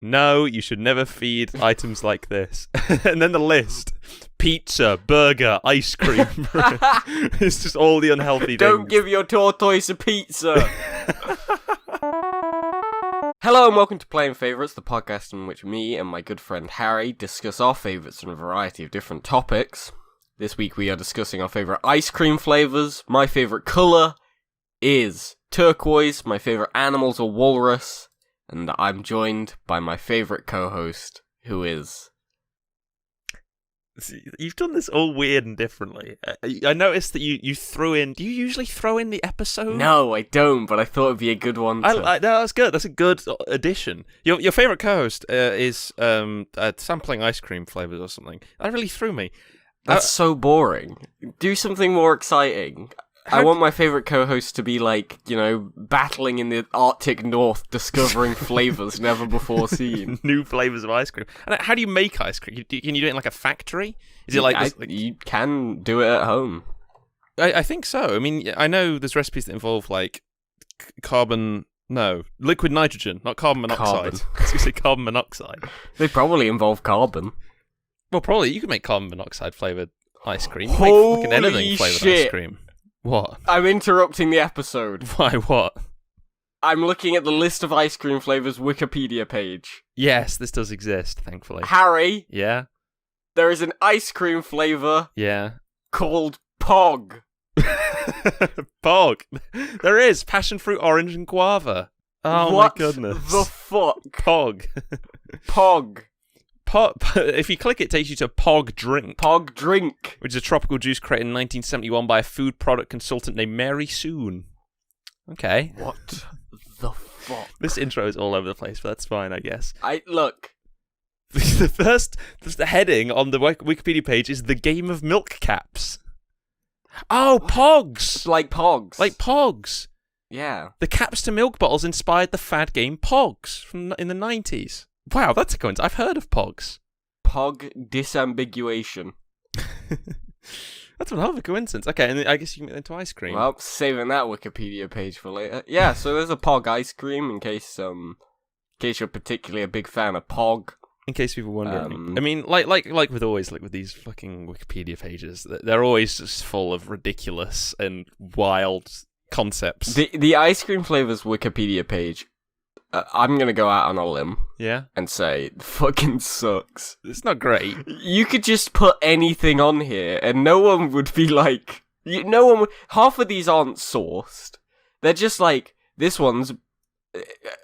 No, you should never feed items like this. And then the list. Pizza, burger, ice cream. It's just all the unhealthy things. Don't give your tortoise a pizza. Hello and welcome to Playing Favourites, the podcast in which me and my good friend Harry discuss our favourites on a variety of different topics. This week we are discussing our favourite ice cream flavours. My favourite colour is turquoise. My favourite animals are walrus. And I'm joined by my favourite co-host, who is... You've done this all weird and differently. I noticed that you threw in... Do you usually throw in the episode? No, I don't, but I thought it'd be a good one to... No, that's good. That's a good addition. Your favourite co-host is sampling ice cream flavours or something. That really threw me. That's so boring. Do something more exciting. I want my favourite co-host to be like, battling in the Arctic North, discovering flavours never before seen. New flavours of ice cream. And how do you make ice cream? Can you do it in like a factory? Is it like you can do it at home. I think so. I mean, I know there's recipes that involve like liquid nitrogen, not carbon monoxide. I was going to say carbon monoxide. They probably involve carbon. Well, probably you could make carbon monoxide flavoured ice cream. You can make fucking anything flavoured ice cream. What? I'm interrupting the episode. Why, what? I'm looking at the list of ice cream flavours Wikipedia page. Yes, this does exist, thankfully. Harry? Yeah? There is an ice cream flavour... Yeah? ...called Pog. Pog? There is! Passion fruit, orange and guava. Oh what my goodness. The fuck? Pog. Pog. If you click it takes you to Pog Drink. Pog Drink. Which is a tropical juice created in 1971 by a food product consultant named Mary Soon. Okay. What the fuck? This intro is all over the place, but that's fine, I guess. Look. The heading on the Wikipedia page is The Game of Milk Caps. Oh, Pogs! Like Pogs. Like Pogs. Yeah. The caps to milk bottles inspired the fad game Pogs in the 90s. Wow, that's a coincidence. I've heard of Pogs. Pog disambiguation. That's one hell of a coincidence. Okay, and I guess you can get into ice cream. Well, saving that Wikipedia page for later. Yeah, so there's a Pog ice cream in case you're particularly a big fan of Pog. In case people were wondering. I mean, like with these fucking Wikipedia pages, they're always just full of ridiculous and wild concepts. The ice cream flavors Wikipedia page, I'm going to go out on a limb. Yeah? And say, it fucking sucks. It's not great. You could just put anything on here and no one would be like... half of these aren't sourced. They're just like, this one's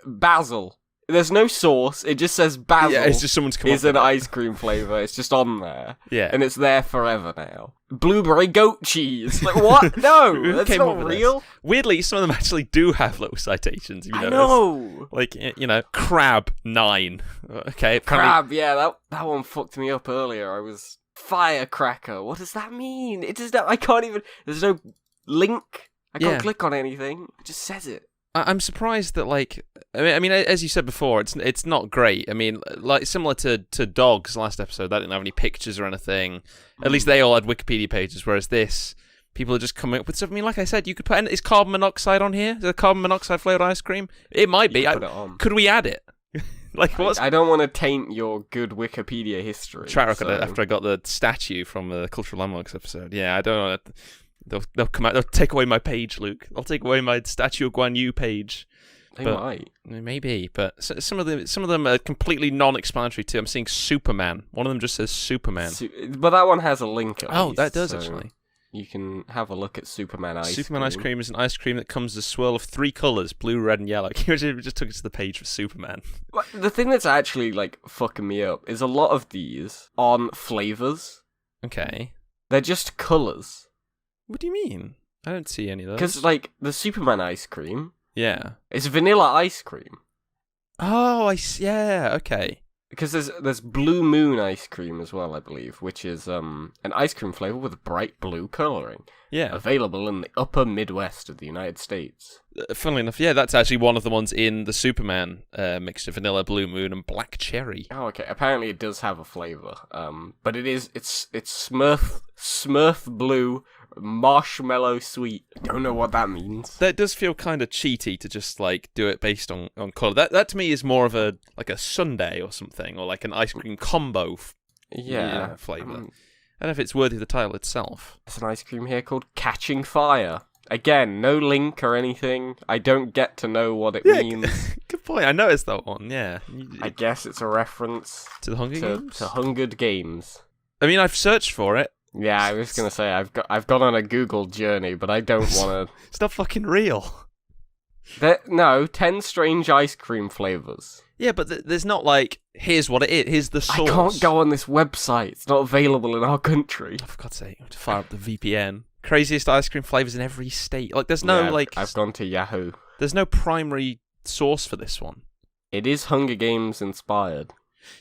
basil. There's no sauce. It just says basil. Yeah, it's just someone's come up is an ice cream flavour. It's just on there. Yeah. And it's there forever now. Blueberry goat cheese. Like, what? No, that's not real. This? Weirdly, some of them actually do have little citations. I know. Like, crab 9. Okay. Crab, yeah, that one fucked me up earlier. I was firecracker. What does that mean? It does not. I can't even. There's no link. I can't click on anything. It just says it. I'm surprised that, I mean, as you said before, it's not great. I mean, like similar to Dogs last episode, that didn't have any pictures or anything. At least they all had Wikipedia pages, whereas this, people are just coming up with stuff. I mean, like I said, you could put is carbon monoxide on here? Is there carbon monoxide flavored ice cream? It might be. Put it on. Could we add it? I don't want to taint your good Wikipedia history. Track record after I got the statue from the Cultural Landmarks episode. Yeah, I don't want to. They'll come out. They'll take away my page, Luke. They'll take away my Statue of Guan Yu page. They might. Maybe, but some of them are completely non-explanatory too. I'm seeing Superman. One of them just says Superman. But that one has a link. At least, that does actually. You can have a look at Superman ice cream. Superman ice cream is an ice cream that comes as a swirl of 3 colours: blue, red, and yellow. You just took us to the page for Superman. The thing that's actually fucking me up is a lot of these on flavours. Okay. They're just colours. What do you mean? I don't see any of those. Because, the Superman ice cream... Yeah. It's vanilla ice cream. Oh, I see. Yeah, okay. Because there's Blue Moon ice cream as well, I believe, which is an ice cream flavour with bright blue colouring. Yeah. Available in the upper Midwest of the United States. Funnily enough, yeah, that's actually one of the ones in the Superman mixture: vanilla, Blue Moon, and black cherry. Oh, okay. Apparently it does have a flavour. But it's Smurf Blue, Marshmallow sweet. Don't know what that means. That does feel kind of cheaty to just like do it based on colour. That to me is more of a sundae or something, or like an ice cream combo. Flavour. I don't know if it's worthy of the title itself. There's an ice cream here called Catching Fire. Again, no link or anything. I don't get to know what it means. Good point. I noticed that one. Yeah. I guess it's a reference to the Hunger Games. To Hungered Games. I mean, I've searched for it. Yeah, I was gonna say I've gone on a Google journey, but I don't want to. It's not fucking real. 10 strange ice cream flavors. Yeah, but there's not like, here's what it is, here's the source. I can't go on this website. It's not available in our country. Oh, for God's sake, I have to fire up the VPN. Craziest ice cream flavors in every state. Like, there's no I've gone to Yahoo. There's no primary source for this one. It is Hunger Games inspired.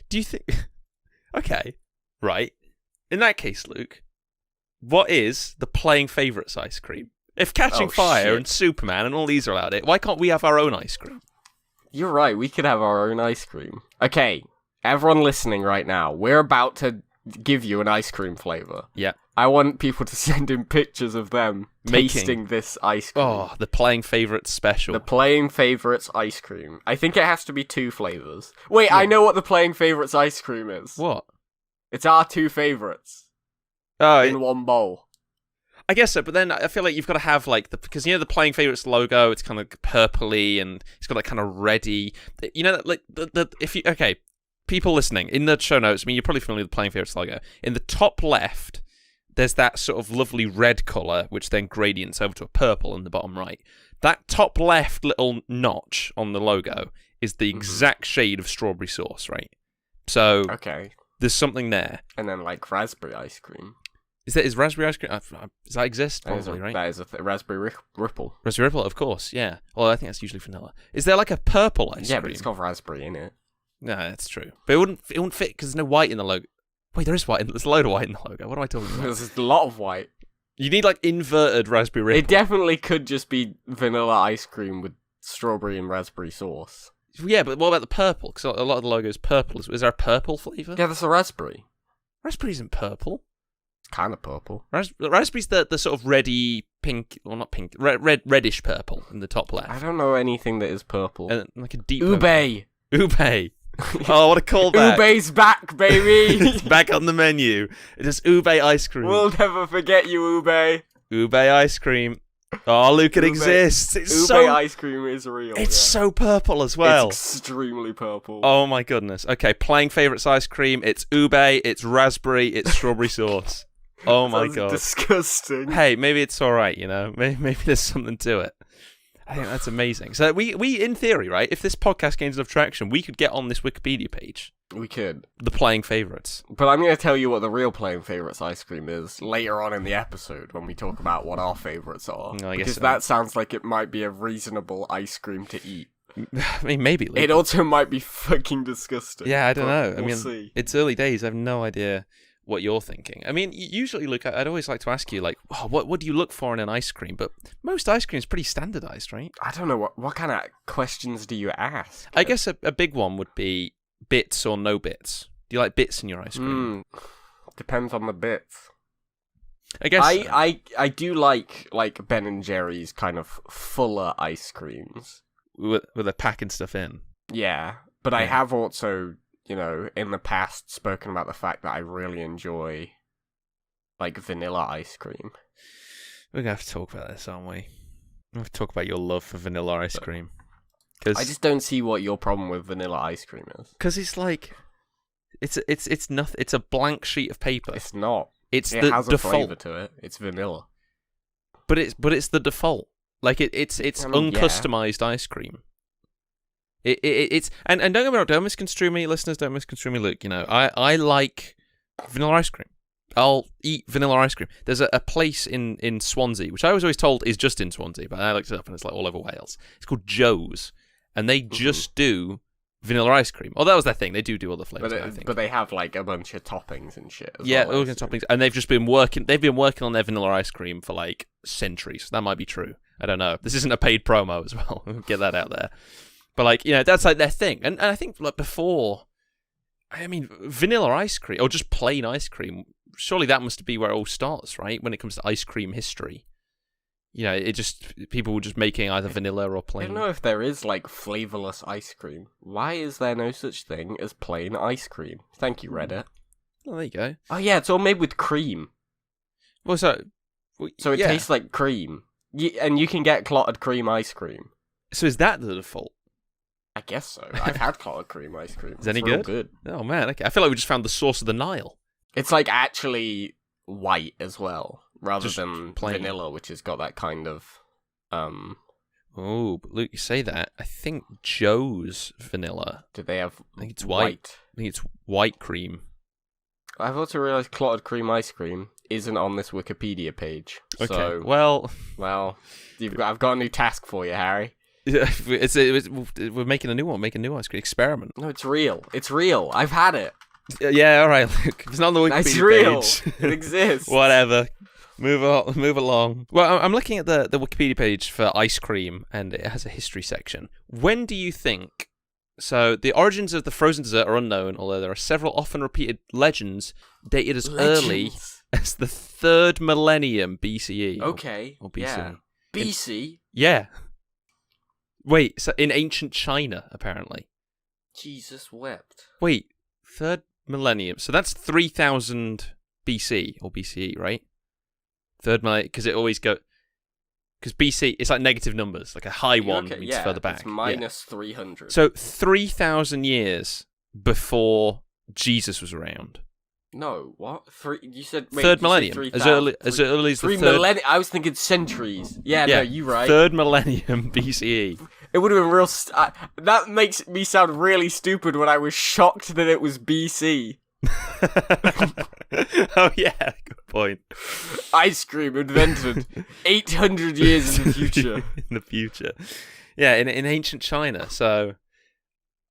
Do you think? Okay, right. In that case, Luke, what is the playing favourites ice cream? If Catching Fire and Superman and all these are allowed it, why can't we have our own ice cream? You're right, we could have our own ice cream. Okay, everyone listening right now, we're about to give you an ice cream flavour. Yeah. I want people to send in pictures of them tasting this ice cream. Oh, the playing favourites special. The playing favourites ice cream. I think it has to be 2 flavours. Wait, yeah. I know what the playing favourites ice cream is. What? It's our 2 favourites. In one bowl. I guess so, but then I feel like you've got to have like because the playing favourites logo, it's kind of purpley and it's got that kind of reddy. Like people listening in the show notes. I mean, you're probably familiar with the playing favourites logo. In the top left, there's that sort of lovely red colour, which then gradients over to a purple in the bottom right. That top left little notch on the logo is the exact shade of strawberry sauce, right? So there's something there. And then like raspberry ice cream. Is raspberry ice cream? Does that exist? Probably, right? That is raspberry ripple. Raspberry ripple, of course, yeah. Well, I think that's usually vanilla. Is there like a purple ice cream? Yeah, but it's got raspberry in it. No, that's true. But it wouldn't fit because there's no white in the logo. Wait, there is white. There's a load of white in the logo. What am I talking about? There's a lot of white. You need like inverted raspberry ripple. It definitely could just be vanilla ice cream with strawberry and raspberry sauce. Yeah, but what about the purple? Because a lot of the logo is purple. Is there a purple flavour? Yeah, there's a raspberry. Raspberry isn't purple. Kind of purple. Raspberry's the sort of reddy pink, well not pink, reddish purple in the top left. I don't know anything that is purple. Like a deep ube. Oh, what a callback! Ube's back, baby. It's back on the menu. It is ube ice cream. We'll never forget you, Ube. Ube ice cream. Oh, Luke, it exists. It's Ube ice cream is real. It's so purple as well. It's extremely purple. Oh my goodness. Okay, playing favourites ice cream. It's ube. It's raspberry. It's strawberry sauce. Oh my god. Disgusting. Hey, maybe it's alright, Maybe there's something to it. I think that's amazing. So we in theory, right, if this podcast gains enough traction, we could get on this Wikipedia page. We could. The playing favourites. But I'm going to tell you what the real playing favourites ice cream is later on in the episode when we talk about what our favourites are. I guess because that sounds like it might be a reasonable ice cream to eat. I mean, maybe. Luke. It also might be fucking disgusting. Yeah, I don't know. We'll see. It's early days. I have no idea what you're thinking. I mean, usually, Luke, I'd always like to ask you, like, what do you look for in an ice cream? But most ice cream is pretty standardized, right? I don't know. What kind of questions do you ask? I guess a big one would be bits or no bits. Do you like bits in your ice cream? Depends on the bits. I guess I do like Ben and Jerry's kind of fuller ice creams with a packing stuff in. Yeah, but I have also, in the past spoken about the fact that I really enjoy like vanilla ice cream. We're gonna have to talk about this, aren't we? We have to talk about your love for vanilla ice cream. Cause I just don't see what your problem with vanilla ice cream is. Because it's like, it's nothing. It's a blank sheet of paper. It's not. It has default. a flavor to it. It's vanilla. But it's the default. Like it's uncustomized ice cream. It's and don't get me wrong, don't misconstrue me, listeners. Don't misconstrue me, Luke. I like vanilla ice cream. I'll eat vanilla ice cream. There's a place in Swansea, which I was always told is just in Swansea, but I looked it up and it's like all over Wales. It's called Joe's, and they just do vanilla ice cream. Oh, that was their thing. They do other flavors, I think. But they have like a bunch of toppings and shit. All kinds of toppings, and they've just been working. They've been working on their vanilla ice cream for like centuries. That might be true. I don't know. This isn't a paid promo as well. Get that out there. But that's like their thing. And I think like before, I mean, vanilla ice cream or just plain ice cream surely that must be where it all starts, right? When it comes to ice cream history. You know, people were just making either vanilla or plain. I don't know if there is, like, flavourless ice cream. Why is there no such thing as plain ice cream? Thank you, Reddit. Oh, there you go. Oh, yeah, it's all made with cream. Well, so it tastes like cream. And you can get clotted cream ice cream. So is that the default? I guess so. I've had clotted cream ice cream. Is it any good? Oh, man, okay. I feel like we just found the source of the Nile. It's, like, actually white as well. Rather Just than plain. vanilla, which has got that kind of, Oh, but Luke, you say that. I think Joe's vanilla. Do they have I think it's white. I think it's white cream. I've also realised clotted cream ice cream isn't on this Wikipedia page. Okay, So, well, I've got a new task for you, Harry. we're making a new one. Make a new ice cream experiment. No, it's real. It's real. I've had it. Yeah, all right, Luke. It's not on the Wikipedia It's real. page. It exists. Whatever. Move along. Well, I'm looking at the Wikipedia page for ice cream, and it has a history section. When do you think... So, the origins of the frozen dessert are unknown, although there are several often repeated legends dated as early as the 3rd millennium BCE. Okay, or BC. yeah. BC? Yeah. Wait, so in ancient China, apparently. Jesus wept. Wait, 3rd millennium. So that's 3000 BC, or BCE, right? 3rd millennium, because it always go... Because BC, it's like negative numbers. Like a high one means further back. It's minus 300. So 3,000 years before Jesus was around. No, what? You said... Wait, 3rd millennium. As early as the 3rd... millennium. I was thinking centuries. Yeah, no, you're right. 3rd millennium BCE. It would have been real... that makes me sound really stupid when I was shocked that it was BC. Oh yeah, good point. Ice cream invented 800 years in the future. In the future, yeah, in ancient China. So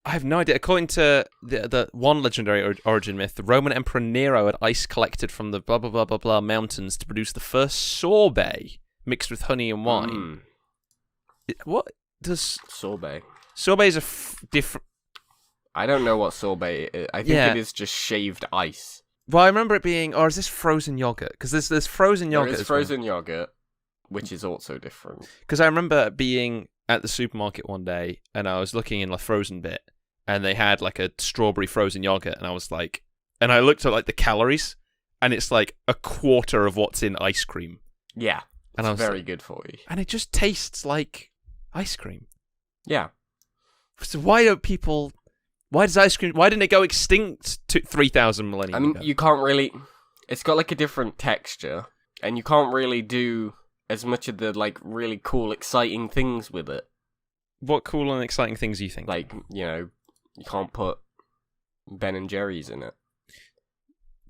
I have no idea. According to the one legendary origin myth, the Roman Emperor Nero had ice collected from the blah blah blah blah blah mountains to produce the first sorbet mixed with honey and wine. What does sorbet? Sorbet is a different. I don't know what sorbet is. I think it is just shaved ice. Well, I remember it being, or is this frozen yogurt? Because there's frozen yogurt. There is frozen yogurt, which is also different. Because I remember being at the supermarket one day, and I was looking in the frozen bit, and they had like a strawberry frozen yogurt, and I was like, and I looked at like the calories, and it's like a quarter of what's in ice cream. Yeah, and it's very good for you. And it just tastes like ice cream. Yeah. So why don't people... Why didn't it go extinct 3,000 millennia ago? You can't really... It's got like a different texture, and you can't really do as much of the like really cool, exciting things with it. What cool and exciting things do you think? Like, you can't put Ben and Jerry's in it.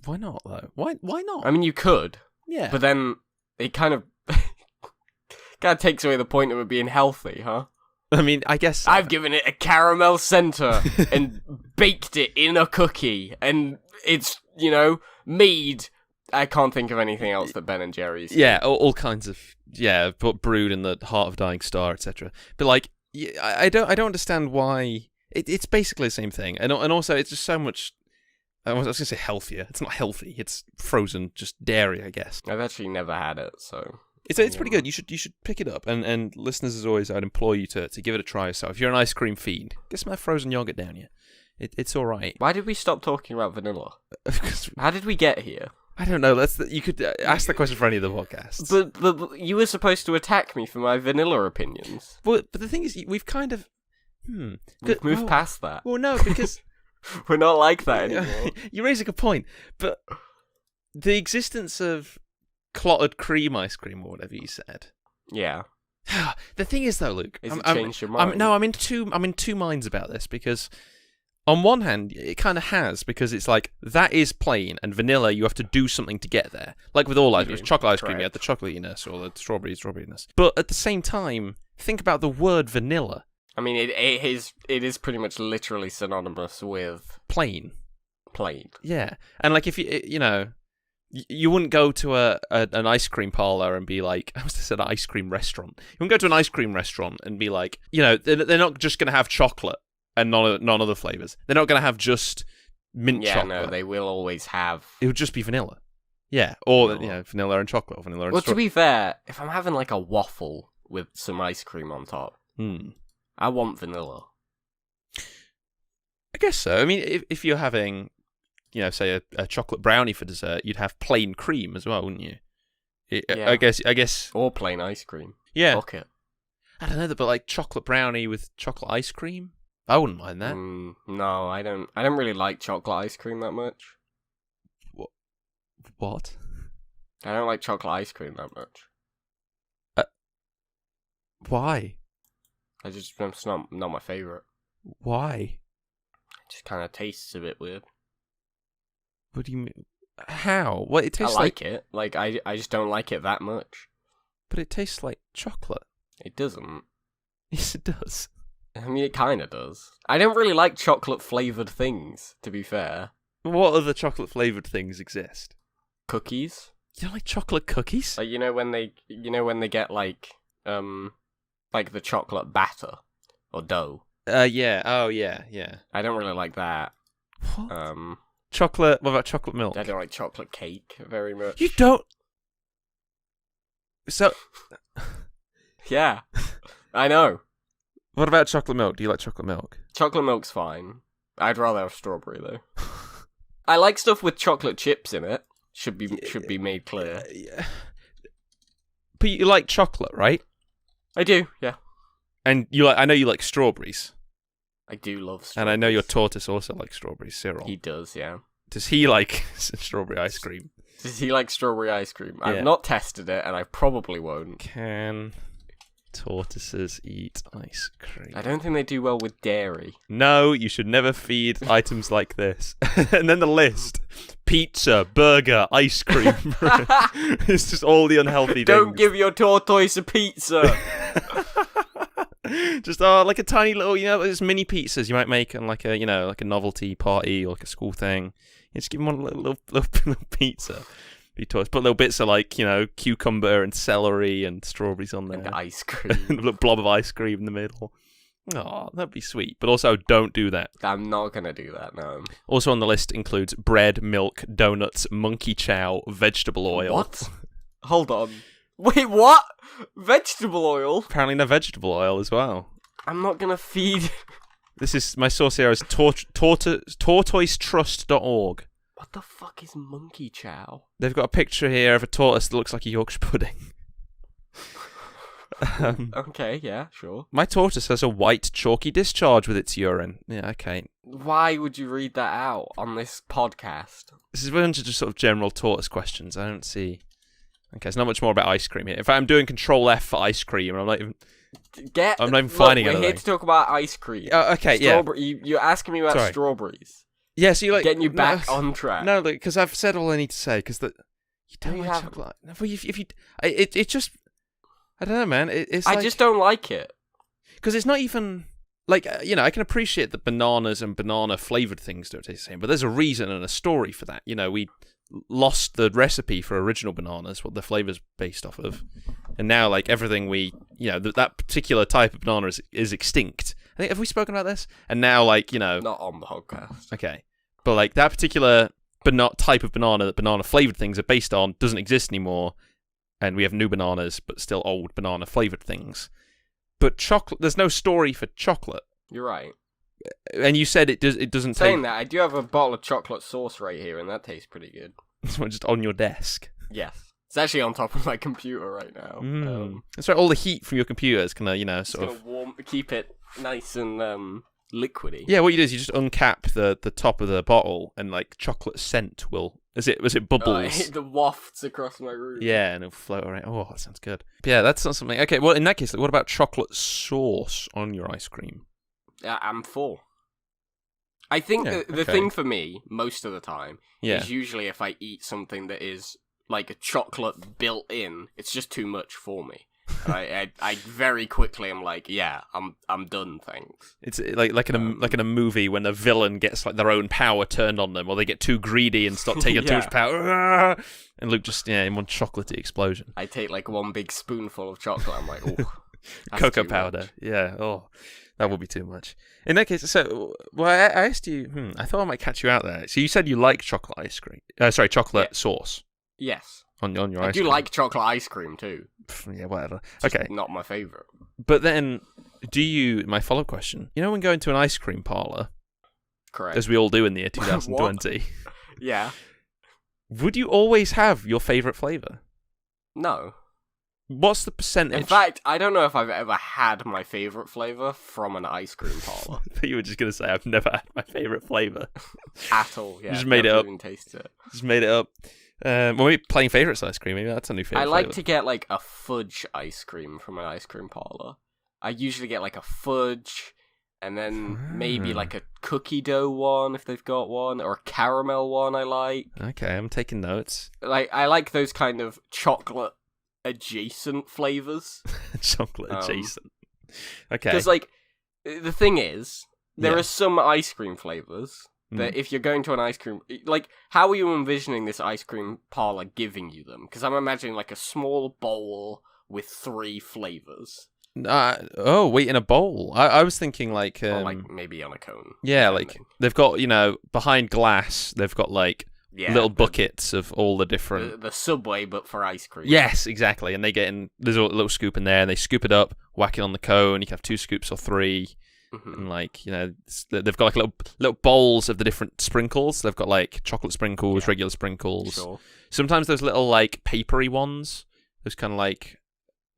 Why not, though? Why not? I mean, you could. Yeah. But then it kind of takes away the point of it being healthy, huh? I mean, I guess... I've given it a caramel center and baked it in a cookie, and it's, mead. I can't think of anything else that Ben and Jerry's... Yeah, all kinds of... Yeah, but brewed in the heart of a dying star, etc. But, like, I don't understand why... It's basically the same thing. And also, it's just so much... I was going to say healthier. It's not healthy. It's frozen, just dairy, I guess. I've actually never had it, so... It's pretty good. You should pick it up. And listeners, as always, I'd implore you to give it a try yourself. If you're an ice cream fiend, get some of that frozen yogurt down you. It's all right. Why did we stop talking about vanilla? How did we get here? I don't know. You could ask the question for any of the podcasts. But you were supposed to attack me for my vanilla opinions. But the thing is, we've kind of we've moved past that. Well, no, because we're not like that anymore. You raise a good point, but the existence of clotted cream ice cream or whatever you said. Yeah. The thing is, though, Luke, it changed your mind? I'm in two minds about this, because on one hand, it kind of has, because it's like that is plain, and vanilla you have to do something to get there. Like with all ice cream, chocolate ice cream, you have the chocolatiness or the strawberryness. But at the same time, think about the word vanilla. I mean, it is pretty much literally synonymous with plain. Yeah, and like if you wouldn't go to an ice cream parlor and be like, I was just at an ice cream restaurant. You wouldn't go to an ice cream restaurant and be like, they're not just going to have chocolate and none other flavors. They're not going to have just mint chocolate. Yeah, no, they will always have... It would just be vanilla. Yeah, or vanilla and chocolate, or vanilla and to be fair, if I'm having like a waffle with some ice cream on top, I want vanilla. I guess so. I mean, if you're having, say a chocolate brownie for dessert, you'd have plain cream as well, wouldn't you? I guess. Or plain ice cream. Yeah. Fuck it. I don't know, but like chocolate brownie with chocolate ice cream, I wouldn't mind that. No, I don't. I don't really like chocolate ice cream that much. What? I don't like chocolate ice cream that much. Why? It's not my favorite. Why? It just kind of tastes a bit weird. What do you mean? How? What it tastes I like it. Like I just don't like it that much. But it tastes like chocolate. It doesn't. Yes, it does. I mean, it kind of does. I don't really like chocolate-flavoured things, to be fair. What other chocolate-flavoured things exist? Cookies. You don't like chocolate cookies? Like, when they get like the chocolate batter or dough. Yeah. Oh, yeah. I don't really like that. What? Chocolate. What about chocolate milk? I don't like chocolate cake very much. You don't. So. Yeah, I know. What about chocolate milk? Do you like chocolate milk? Chocolate milk's fine. I'd rather have strawberry though. I like stuff with chocolate chips in it. Should be made clear. Yeah. But you like chocolate, right? I do, yeah. And I know you like strawberries. I do love strawberries. And I know your tortoise also likes strawberries, Cyril. He does, yeah. Does he like strawberry ice cream? Does he like strawberry ice cream? Yeah. I've not tested it, and I probably won't. Can tortoises eat ice cream? I don't think they do well with dairy. No, you should never feed items like this. And then the list: pizza, burger, ice cream. It's just all the unhealthy things. Don't give your tortoise a pizza. Just like a tiny little, those mini pizzas you might make on like a novelty party or like a school thing. You just give them one little pizza. Put little bits of like cucumber and celery and strawberries on there, and ice cream, and a little blob of ice cream in the middle. Oh, that'd be sweet. But also, don't do that. I'm not gonna do that. No. Also on the list includes bread, milk, donuts, monkey chow, vegetable oil. What? Hold on. Wait, what? Vegetable oil? Apparently, no vegetable oil as well. I'm not gonna feed. This is my source here is tortoisetrust.org. What the fuck is monkey chow? They've got a picture here of a tortoise that looks like a Yorkshire pudding. Okay, yeah, sure. My tortoise has a white chalky discharge with its urine. Yeah, okay. Why would you read that out on this podcast? This is a bunch of just sort of general tortoise questions. I don't see. Okay, it's not much more about ice cream here. If I'm doing Control F for ice cream, I'm not even finding anything. We're here to talk about ice cream. Okay, yeah. You're asking me about strawberries. Yeah, so you getting you back on track. No, because I've said all I need to say. Because you don't like chocolate. No, but it just, I don't know, man. It's I just don't like it. Because it's not even like I can appreciate that bananas and banana flavored things don't taste the same, but there's a reason and a story for that. We lost the recipe for original bananas, what the flavor's based off of, and now like everything that particular type of banana is extinct. I think, have we spoken about this? And now like not on the podcast. Okay, but like that particular type of banana that banana flavored things are based on doesn't exist anymore, and we have new bananas but still old banana flavored things. But chocolate, there's no story for chocolate. You're right. And you said it doesn't. Saying that, I do have a bottle of chocolate sauce right here, and that tastes pretty good. It's just on your desk. Yes, it's actually on top of my computer right now. That's right. All the heat from your computer is gonna, sort of warm, keep it nice and liquidy. Yeah, what you do is you just uncap the top of the bottle, and like chocolate scent will. Was it bubbles? The wafts across my room. Yeah, and it'll float around. Oh, that sounds good. But yeah, that's not something. Okay, well in that case, what about chocolate sauce on your ice cream? I'm full. I think the thing for me, most of the time, is usually if I eat something that is like a chocolate built in, it's just too much for me. I very quickly am like, yeah, I'm done, thanks. It's like in a movie when the villain gets like their own power turned on them, or they get too greedy and start taking too much power, and Luke just in one chocolatey explosion. I take like one big spoonful of chocolate. I'm like, oh, cocoa powder. Much. Yeah. Oh, that would be too much. In that case, so I asked you. I thought I might catch you out there. So you said you like chocolate ice cream. Sorry, chocolate sauce. Yes. On your I ice do cream. like chocolate ice cream too. Yeah, whatever. Just Okay. not my favourite. But then, my follow-up question, when going to an ice cream parlour, Correct. as we all do in the year 2020, Yeah. would you always have your favourite flavour? No. What's the percentage? In fact, I don't know if I've ever had my favourite flavour from an ice cream parlour. You were just going to say, I've never had my favourite flavour. At all, yeah. Just made it up. Even tasted it. Just made it up. Well, maybe playing favourites ice cream, maybe that's a new favourite I like flavour. to get like a fudge ice cream from an ice cream parlour. I usually get like a fudge, and then maybe like a cookie dough one if they've got one, or a caramel one I like. Okay, I'm taking notes. Like I like those kind of chocolate adjacent flavours. Chocolate adjacent. Okay. Because like the thing is, there Yeah. are some ice cream flavours that if you're going to an ice cream, like, how are you envisioning this ice cream parlour giving you them? Because I'm imagining like a small bowl with 3 flavours. Wait, in a bowl. I was thinking like... or like maybe on a cone. Yeah, like, they've got, behind glass, they've got like little buckets of all the different... The Subway, but for ice cream. Yes, exactly. And they get in, there's a little scoop in there, and they scoop it up, whack it on the cone, you can have 2 scoops or 3... And like, they've got like little bowls of the different sprinkles. They've got like chocolate sprinkles, regular sprinkles. Sure. Sometimes those little like papery ones, those kind of like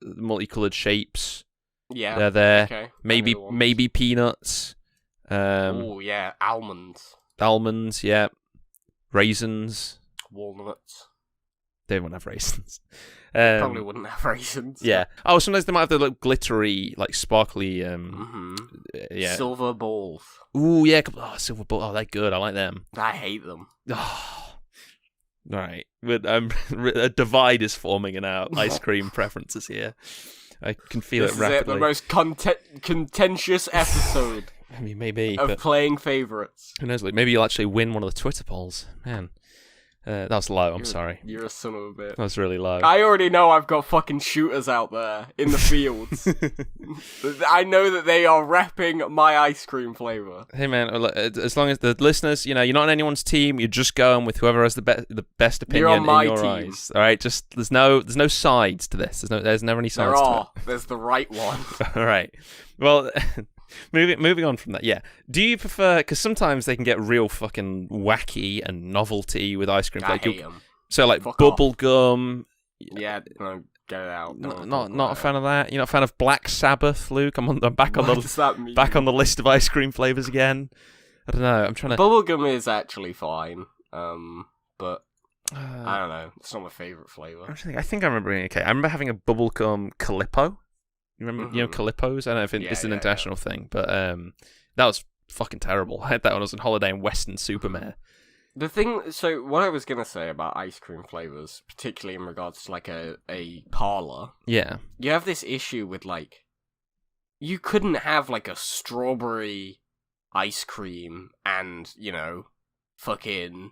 multicolored shapes. Yeah, they're there. Okay. Maybe peanuts. Oh yeah, Almonds, yeah. Raisins. Walnuts. They won't have raisins. Probably wouldn't have raisins. Yeah. Oh, sometimes they might have the little glittery, like sparkly. Yeah. Silver balls. Ooh, yeah. Silver ball. Oh, they're good. I like them. I hate them. Oh. All right. A divide is forming in our ice cream preferences here. I can feel it rapidly. This is the most contentious episode. I mean, maybe of playing favourites. Who knows? Like, maybe you'll actually win one of the Twitter polls. Man. That was low, I'm sorry. You're a son of a bitch. That was really low. I already know I've got fucking shooters out there in the fields. I know that they are repping my ice cream flavour. Hey man, as long as the listeners, you're not on anyone's team, you're just going with whoever has the best opinion You're on my in your team. eyes. All right, just there's no sides to this. There's never any sides to it. There's the right one. All right. Well, moving on from that, yeah. Do you prefer, because sometimes they can get real fucking wacky and novelty with ice cream. I hate them. So like Fuck bubble gum. Yeah, no, get it out. Not a fan of that. You're not a fan of Black Sabbath, Luke? I'm back on What does that mean? back on the list of ice cream flavors again. I don't know. I'm trying to. Bubblegum is actually fine. But I don't know. It's not my favorite flavor. I think I remember being okay. I remember having a bubblegum Calippo. You remember, Calippos? I don't know if it's an international thing, but that was fucking terrible. I had that when I was on holiday in Western Supermare. The thing, so what I was gonna say about ice cream flavors, particularly in regards to like a parlor, Yeah. you have this issue with like, you couldn't have like a strawberry ice cream and fucking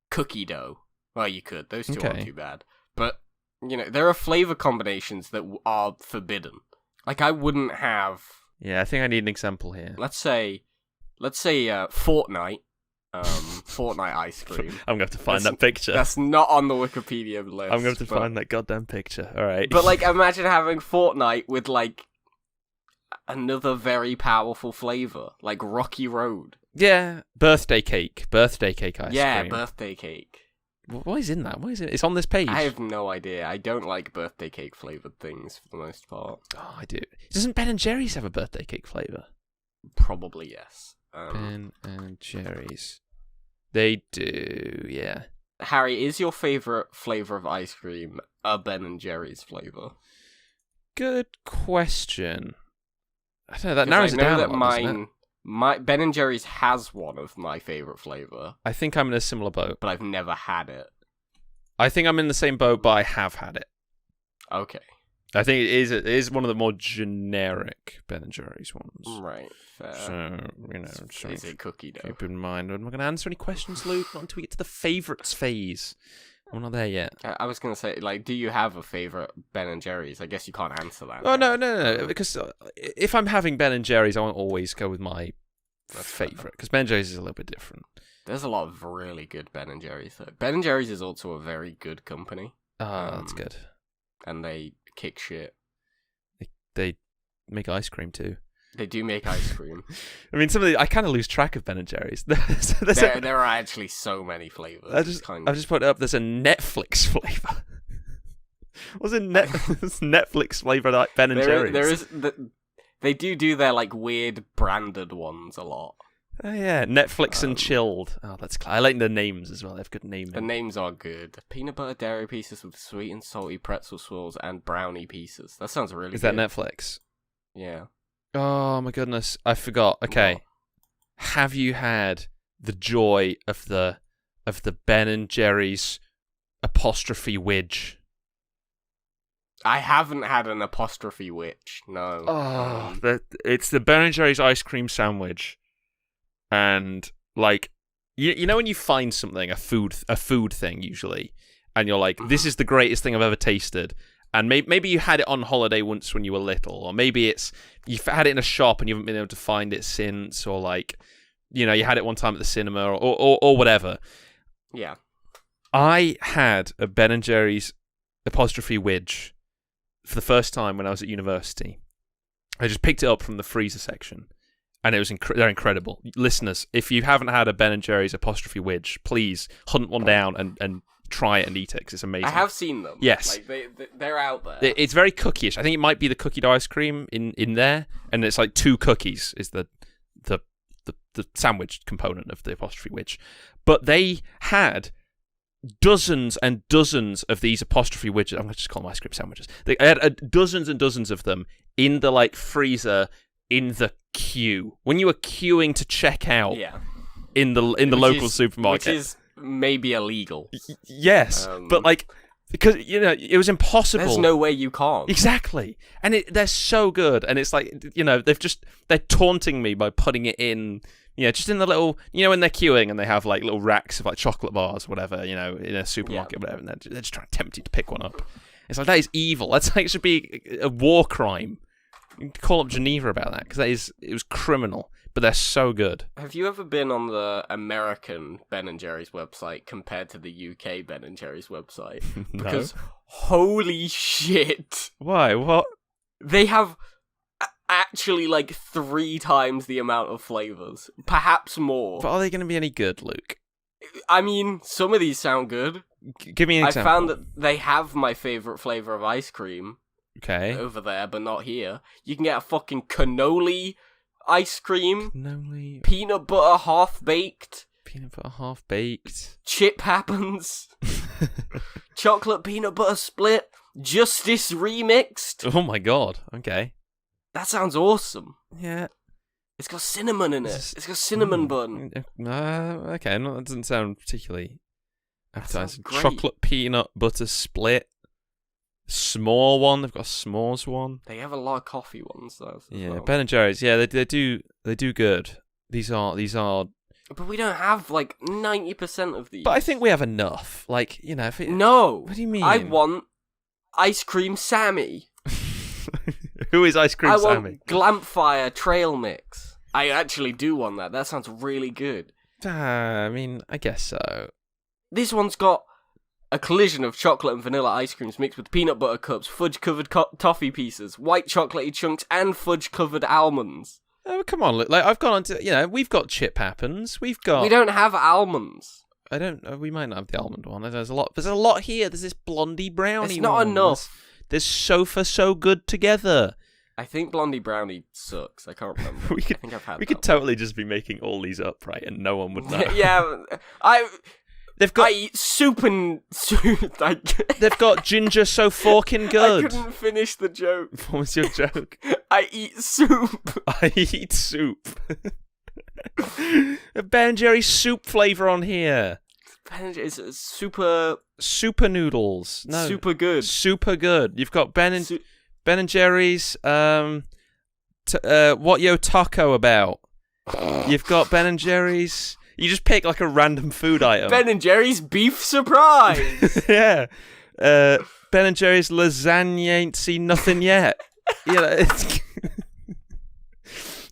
cookie dough. Well, you could; those two aren't too bad. But there are flavor combinations that are forbidden. Like I wouldn't have. Yeah, I think I need an example here. Let's say, Fortnite. Fortnite ice cream. I'm going to have to find that picture. That's not on the Wikipedia list. I'm going to find that goddamn picture. All right. But like, imagine having Fortnite with like another very powerful flavor, like Rocky Road. Yeah, birthday cake ice cream. Yeah, birthday cake. What is in that? What is it? It's on this page. I have no idea. I don't like birthday cake flavored things for the most part. Oh, I do. Doesn't Ben and Jerry's have a birthday cake flavor? Probably yes. Ben and Jerry's. They do, yeah. Harry, is your favorite flavor of ice cream a Ben and Jerry's flavor? Good question. I don't know. That narrows it down a lot, doesn't it? My Ben and Jerry's has one of my favorite flavor. I think I'm in a similar boat, but I've never had it. I think I'm in the same boat, but I have had it. Okay. I think it is one of the more generic Ben and Jerry's ones. Right. Fair. So is it cookie dough? Keep in mind, I'm not going to answer any questions, Luke. Not until we get to the favourites phase. I'm not there yet. I was going to say, like, do you have a favourite Ben and Jerry's? I guess you can't answer that. Oh, no. Because if I'm having Ben and Jerry's, I won't always go with my favourite. Because Ben and Jerry's is a little bit different. There's a lot of really good Ben and Jerry's though. Ben and Jerry's is also a very good company. That's good. And they kick shit. They make ice cream too. They do make ice cream. I mean, I kind of lose track of Ben and Jerry's. There are actually so many flavors. I've just put it up. There's a Netflix flavor. What's a Netflix flavored like Ben and Jerry's? They do their like weird branded ones a lot. Oh yeah, Netflix and chilled. Oh, I like the names as well. They have good naming. The names are good. Peanut butter dairy pieces with sweet and salty pretzel swirls and brownie pieces. That sounds really good. Is that Netflix? Yeah. Oh my goodness, I forgot. Okay. What? Have you had the joy of the Ben and Jerry's apostrophe widge? I haven't had an apostrophe witch, no. Oh, it's the Ben and Jerry's ice cream sandwich. And like, you know when you find something, a food thing usually, and you're like, this is the greatest thing I've ever tasted. And maybe you had it on holiday once when you were little, or maybe you've had it in a shop and you haven't been able to find it since, or like, you had it one time at the cinema or whatever. Yeah. I had a Ben and Jerry's apostrophe widge for the first time when I was at university. I just picked it up from the freezer section. And it was they're incredible. Listeners, if you haven't had a Ben and Jerry's apostrophe widge, please hunt one down and try it and eat it, because it's amazing. I have seen them. Yes. Like, they're out there. It's very cookie-ish. I think it might be the cookie dough ice cream in there, and it's like 2 cookies is the sandwich component of the apostrophe widge. But they had dozens and dozens of these apostrophe widgets. I'm going to just call them ice cream sandwiches. They had dozens and dozens of them in the like freezer in the queue when you were queuing to check out. Yeah. In the local supermarket, which is maybe illegal. Yes, but like because it was impossible. There's no way you can't. Exactly, and they're so good, and it's like they're taunting me by putting it in. Just in the little, when they're queuing and they have like little racks of like chocolate bars, or whatever, in a supermarket, whatever, and they're just trying to tempt you to pick one up. It's like, that is evil. That's like, it should be a war crime. You can call up Geneva about that, because it was criminal. But they're so good. Have you ever been on the American Ben and Jerry's website compared to the UK Ben and Jerry's website? No. Because holy shit! Why? What? They have actually like 3 times the amount of flavors, perhaps more. But are they going to be any good, Luke? I mean, some of these sound good. Give me an example. I found that they have my favorite flavor of ice cream. Okay. Over there, but not here. You can get a fucking cannoli ice cream. Cannoli. Peanut butter half-baked. Peanut butter half-baked. Chip happens. Chocolate peanut butter split. Justice remixed. Oh my god. Okay. That sounds awesome. Yeah. It's got cinnamon in it. It's got cinnamon bun. Okay, no, that doesn't sound particularly appetizing. Chocolate peanut butter split. Small one. They've got a s'mores one. They have a lot of coffee ones though. Yeah, well. Ben and Jerry's. Yeah, they do good. These are. But we don't have like 90% of these. But I think we have enough. Like, if it... No. What do you mean? I want Ice Cream Sammy. Who is Ice Cream Sammy? I want Glampfire Trail Mix. I actually do want that. That sounds really good. I mean, I guess so. This one's got a collision of chocolate and vanilla ice creams mixed with peanut butter cups, fudge-covered toffee pieces, white chocolatey chunks, and fudge-covered almonds. Oh, come on. Like, I've gone on to, we've got chip happens. We've got... We don't have almonds. I don't... We might not have the almond one. There's a lot here. There's this blondie brownie It's not one. enough. There's sofa so good together. I think Blondie Brownie sucks. I can't remember. I think I've had we could totally just be making all these up, right? And no one would know. Yeah, I eat soup and soup. They've got ginger so forking good. I couldn't finish the joke. What was your joke? I eat soup. I eat soup. A Ben & Jerry's soup flavour on here. It's super noodles. No, super good. Super good. You've got Ben and Jerry's. What yo taco about? You've got Ben and Jerry's. You just pick like a random food item. Ben and Jerry's beef surprise. Yeah. Ben and Jerry's lasagna ain't seen nothing yet. It's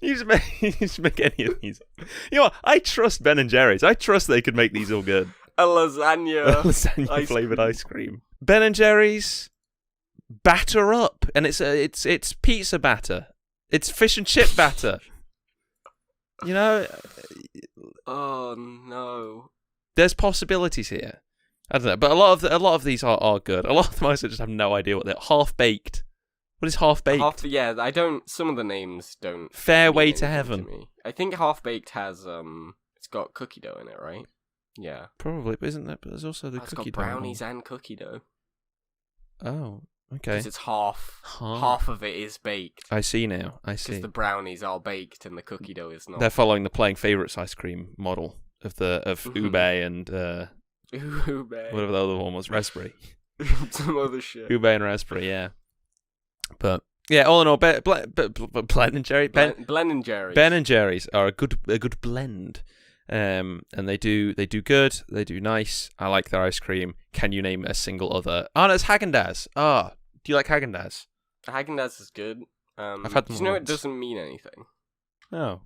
You just make any of these. You know what? I trust Ben and Jerry's. I trust they could make these all good. A lasagna Flavored ice cream. Ben and Jerry's batter up, and it's pizza batter. It's fish and chip batter. You know. Oh no. There's possibilities here. I don't know, but a lot of these are good. A lot of them I just have no idea what they're. Half baked. What is half baked? Yeah, I don't. Some of the names don't. Fairway to Heaven. To me. I think half baked has it's got cookie dough in it, right? Yeah. Probably, but isn't there? But there's also the It's cookie got dough. brownies and cookie dough. Oh, okay. Because it's half of it is baked. I see now. I see. Because the brownies are baked and the cookie dough is not. They're following the playing favourites ice cream model of Ube and Ube. whatever the other one was, raspberry. Some other shit. Ube and raspberry, yeah. But yeah, all in all, Ben and Jerry, Ben and Jerry's are a good blend. And they do good. They do nice. I like their ice cream. Can you name a single other? Oh, no, it's Häagen-Dazs. Oh, do you like Häagen-Dazs? Häagen-Dazs is good. I've had them. You know, it doesn't mean anything. Oh,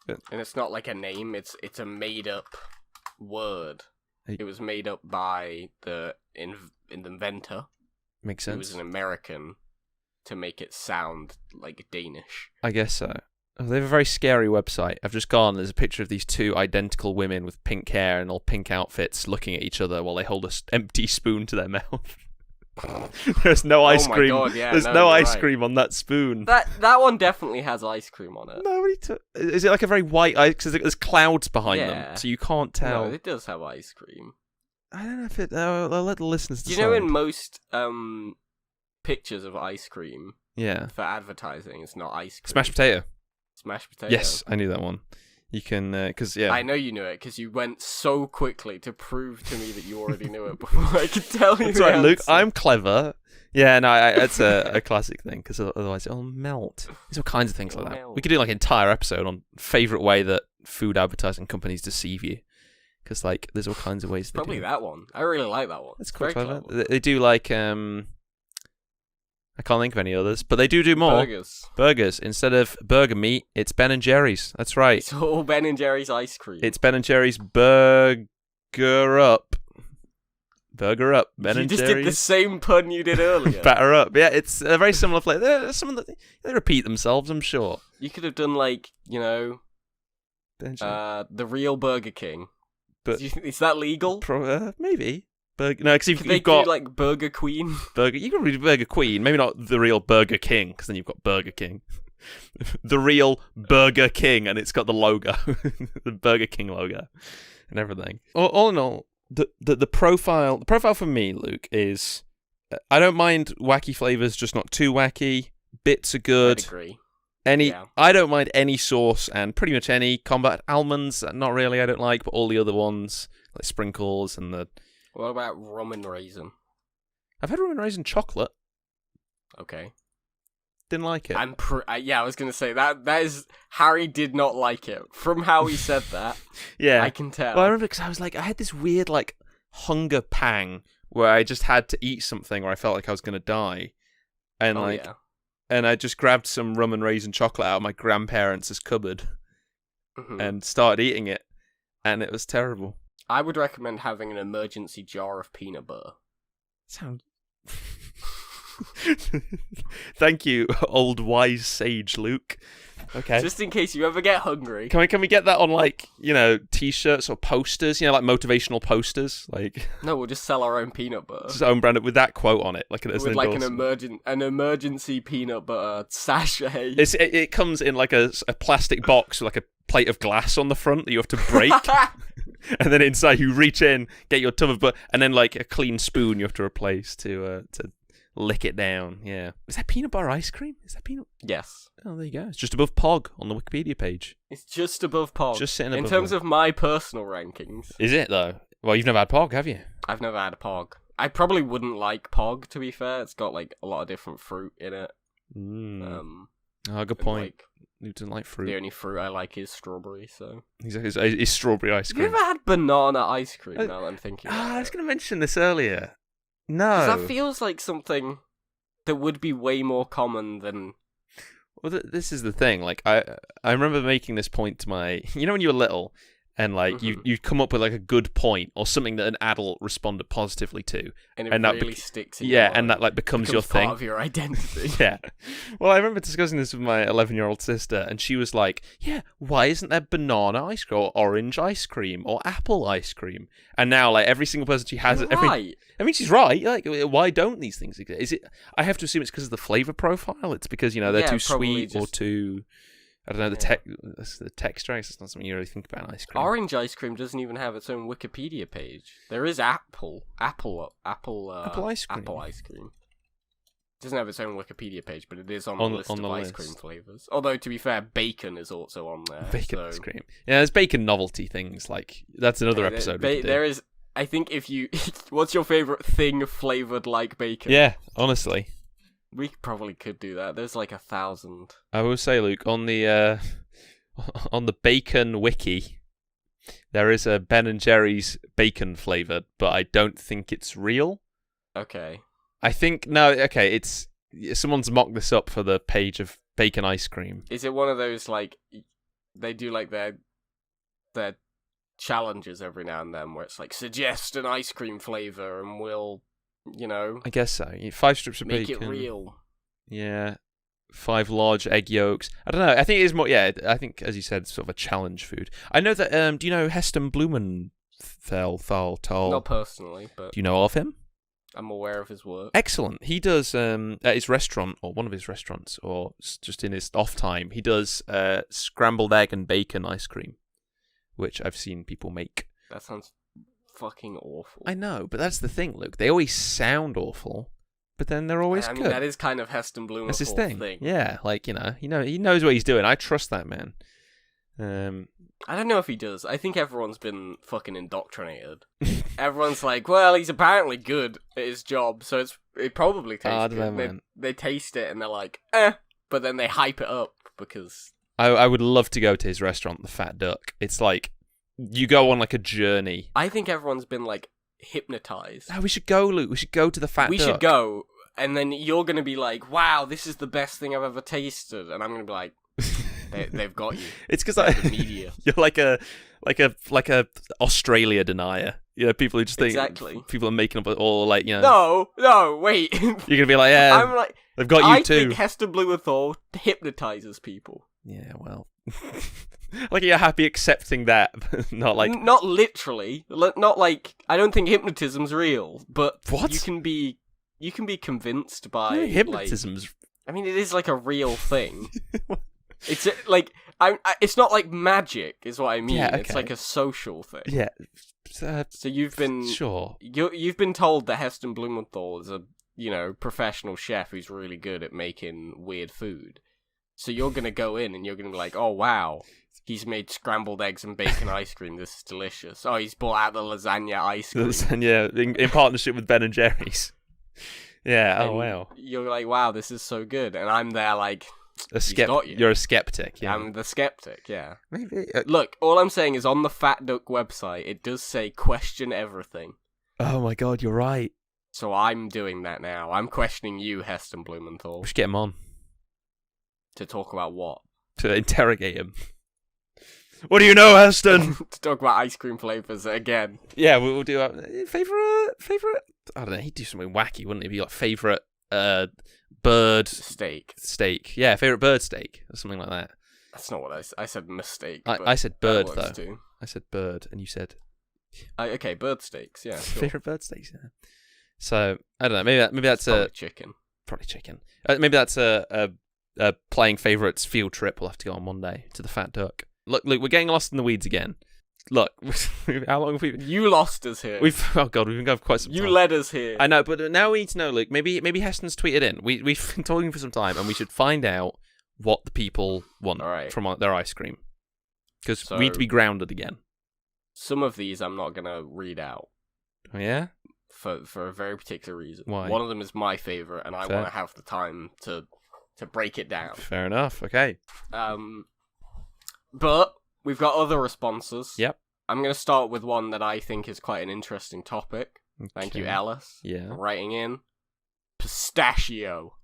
and it's not like a name. It's a made up word. It was made up by the inventor. Makes sense. He was an American to make it sound like Danish. I guess so. Oh, they have a very scary website. I've just gone. There's a picture of these two identical women with pink hair and all pink outfits looking at each other while they hold an empty spoon to their mouth. There's no ice cream. God, yeah, There's no ice cream on that spoon. That one definitely has ice cream on it. Nobody is it like a very white ice? Because there's clouds behind them, so you can't tell. No, it does have ice cream. I don't know if it. I'll let the listeners decide. Do you know in most pictures of ice cream, for advertising, it's not ice cream. Smashed potato. Smashed potato. Yes, I knew that one. You can, I know you knew it, because you went so quickly to prove to me that you already knew it before I could tell you. That's right, Luke. I'm clever. Yeah, no, it's a classic thing, because otherwise it'll melt. There's all kinds of things like that. We could do like an entire episode on favourite way that food advertising companies deceive you. Because like, there's all kinds of ways. Probably that one. I really like that one. It's quite clever. They do like I can't think of any others, but they do more. Burgers. Instead of burger meat, it's Ben and Jerry's. That's right. It's all Ben and Jerry's ice cream. It's Ben and Jerry's Burger Up. Burger Up. Ben and Jerry's. You just did the same pun you did earlier. Batter Up. Yeah, it's a very similar flavor. They repeat themselves, I'm sure. You could have done like, the real Burger King. But is that legal? Maybe. No, because you've do, got like Burger Queen. You can read Burger Queen, maybe not the real Burger King, because then you've got Burger King. The real Burger King, and it's got the logo, the Burger King logo, and everything. All in all, the profile for me, Luke, is I don't mind wacky flavors, just not too wacky. Bits are good. I'd agree. I don't mind any sauce, and pretty much any combat almonds. Not really, I don't like, but all the other ones like sprinkles and the. What about rum and raisin? I've had rum and raisin chocolate. Okay. Didn't like it. I was going to say, that is... Harry did not like it. From how he said that, yeah, I can tell. Well, I remember because I was like, I had this weird, like, hunger pang where I just had to eat something or I felt like I was going to die. And, and I just grabbed some rum and raisin chocolate out of my grandparents' cupboard and started eating it. And it was terrible. I would recommend having an emergency jar of peanut butter. Thank you, old wise sage Luke. Okay. Just in case you ever get hungry. Can we get that on like, t-shirts or posters, like motivational posters? Like no, we'll just sell our own peanut butter. Just own brand it with that quote on it, like an an emergency peanut butter sachet. It comes in like a plastic box with like a plate of glass on the front that you have to break. And then inside you reach in, get your tub of butter, and then like a clean spoon you have to replace to lick it down. Yeah. Is that peanut butter ice cream? Is that peanut? Yes. Oh, there you go. It's just above Pog on the Wikipedia page. It's just above Pog. Just sitting above. In terms of my personal rankings. Is it though? Well, you've never had Pog, have you? I've never had a Pog. I probably wouldn't like Pog, to be fair. It's got like a lot of different fruit in it. Good point. You don't like fruit. The only fruit I like is strawberry, so... It's strawberry ice cream. Have you ever had banana ice cream, now that I'm thinking about I was going to mention this earlier. No. Because that feels like something that would be way more common than Well, this is the thing. Like, I remember making this point to my, when you were little, and like you come up with like a good point or something that an adult responded positively to, and that really sticks in your mind. and that like becomes your thing, part of your identity. Yeah. Well, I remember discussing this with my 11-year-old sister, and she was like, "Yeah, why isn't there banana ice cream or orange ice cream or apple ice cream?" And now, like every single person she has, right. I mean, she's right. Like, why don't these things exist? Is it? I have to assume it's because of the flavor profile. It's because they're too sweet or too. I don't know, the texture. It's not something you really think about in ice cream. Orange ice cream doesn't even have its own Wikipedia page. There is apple ice cream. Apple ice cream. It doesn't have its own Wikipedia page, but it is on the list of ice cream flavors. Although, to be fair, bacon is also on there. Bacon ice cream. Yeah, there's bacon novelty things. Like, that's another episode. There is. I think if you, what's your favorite thing flavored like bacon? Yeah, honestly. We probably could do that. There's like 1,000. I will say, Luke, on the bacon wiki, there is a Ben & Jerry's bacon flavored, but I don't think it's real. Okay. I think it's someone's mocked this up for the page of bacon ice cream. Is it one of those like they do like their challenges every now and then where it's like suggest an ice cream flavor and we'll I guess so. 5 strips of make bacon. Make it real. Yeah. 5 large egg yolks. I don't know. I think it is more. Yeah, I think, as you said, it's sort of a challenge food. I know that. Do you know Heston Blumenthal? Not personally, but do you know of him? I'm aware of his work. Excellent. He does at his restaurant, or one of his restaurants, or just in his off time, he does scrambled egg and bacon ice cream, which I've seen people make. That sounds fucking awful. I know, but that's the thing, Luke. They always sound awful, but then they're always good. That is kind of Heston Blumenthal's That's his thing. Yeah, like he knows what he's doing. I trust that man. I don't know if he does. I think everyone's been fucking indoctrinated. Everyone's like, well, he's apparently good at his job, so it probably tastes good. Man. They taste it and they're like, but then they hype it up because I would love to go to his restaurant, the Fat Duck. It's like you go on like a journey. I think everyone's been like hypnotized. Oh, we should go, Luke. We should go to the Fat Duck. We should go, and then you're gonna be like, wow, this is the best thing I've ever tasted, and I'm gonna be like, they've got you. It's because the media. You're like a Australia denier. People who just think people are making up all like No, wait. You're gonna be like, yeah, I'm like, they've got you I too. think Heston Blumenthal hypnotizes people. Yeah, well. Like you're happy accepting that, not like not literally, not like I don't think hypnotism's real, but what? you can be convinced by hypnotism's. I mean, it is like a real thing. It's like it's not like magic, is what I mean. Yeah, okay. It's like a social thing. Yeah. So you've been you've been told that Heston Blumenthal is a professional chef who's really good at making weird food. So you're gonna go in and you're gonna be like, oh wow. He's made scrambled eggs and bacon ice cream. This is delicious. Oh, he's brought out the lasagna ice cream. Lasagna in partnership with Ben & Jerry's. Yeah. And oh wow. You're like, wow, this is so good, and I'm there like, You're a skeptic. Yeah. I'm the skeptic. Yeah. Maybe. Look, all I'm saying is on the Fat Duck website, it does say question everything. Oh my god, you're right. So I'm doing that now. I'm questioning you, Heston Blumenthal. We should get him on. To talk about what? To interrogate him. What do you know, Heston? To talk about ice cream flavors again. Yeah, we'll do favorite. I don't know. He'd do something wacky, wouldn't he? Be like favorite bird steak. Yeah, favorite bird steak or something like that. That's not what I said. Mistake. I said bird though. Too. I said bird, and you said okay, bird steaks. Yeah, sure. Favorite bird steaks. Yeah. So I don't know. Maybe that's a chicken. Probably chicken. Maybe that's a playing favorites field trip. We'll have to go on Monday to the Fat Duck. Look, we're getting lost in the weeds again. Look, how long have we? You lost us here. We've been going for quite some time. You led us here. I know, but now we need to know, Luke. Maybe Heston's tweeted in. We've been talking for some time, and we should find out what the people want from their ice cream, because we need to be grounded again. Some of these I'm not gonna read out. Oh yeah. For a very particular reason. Why? One of them is my favorite, and I want to have the time to break it down. Fair enough. Okay. But we've got other responses. Yep. I'm going to start with one that I think is quite an interesting topic. Okay. Thank you, Alice. Yeah. For writing in. Pistachio.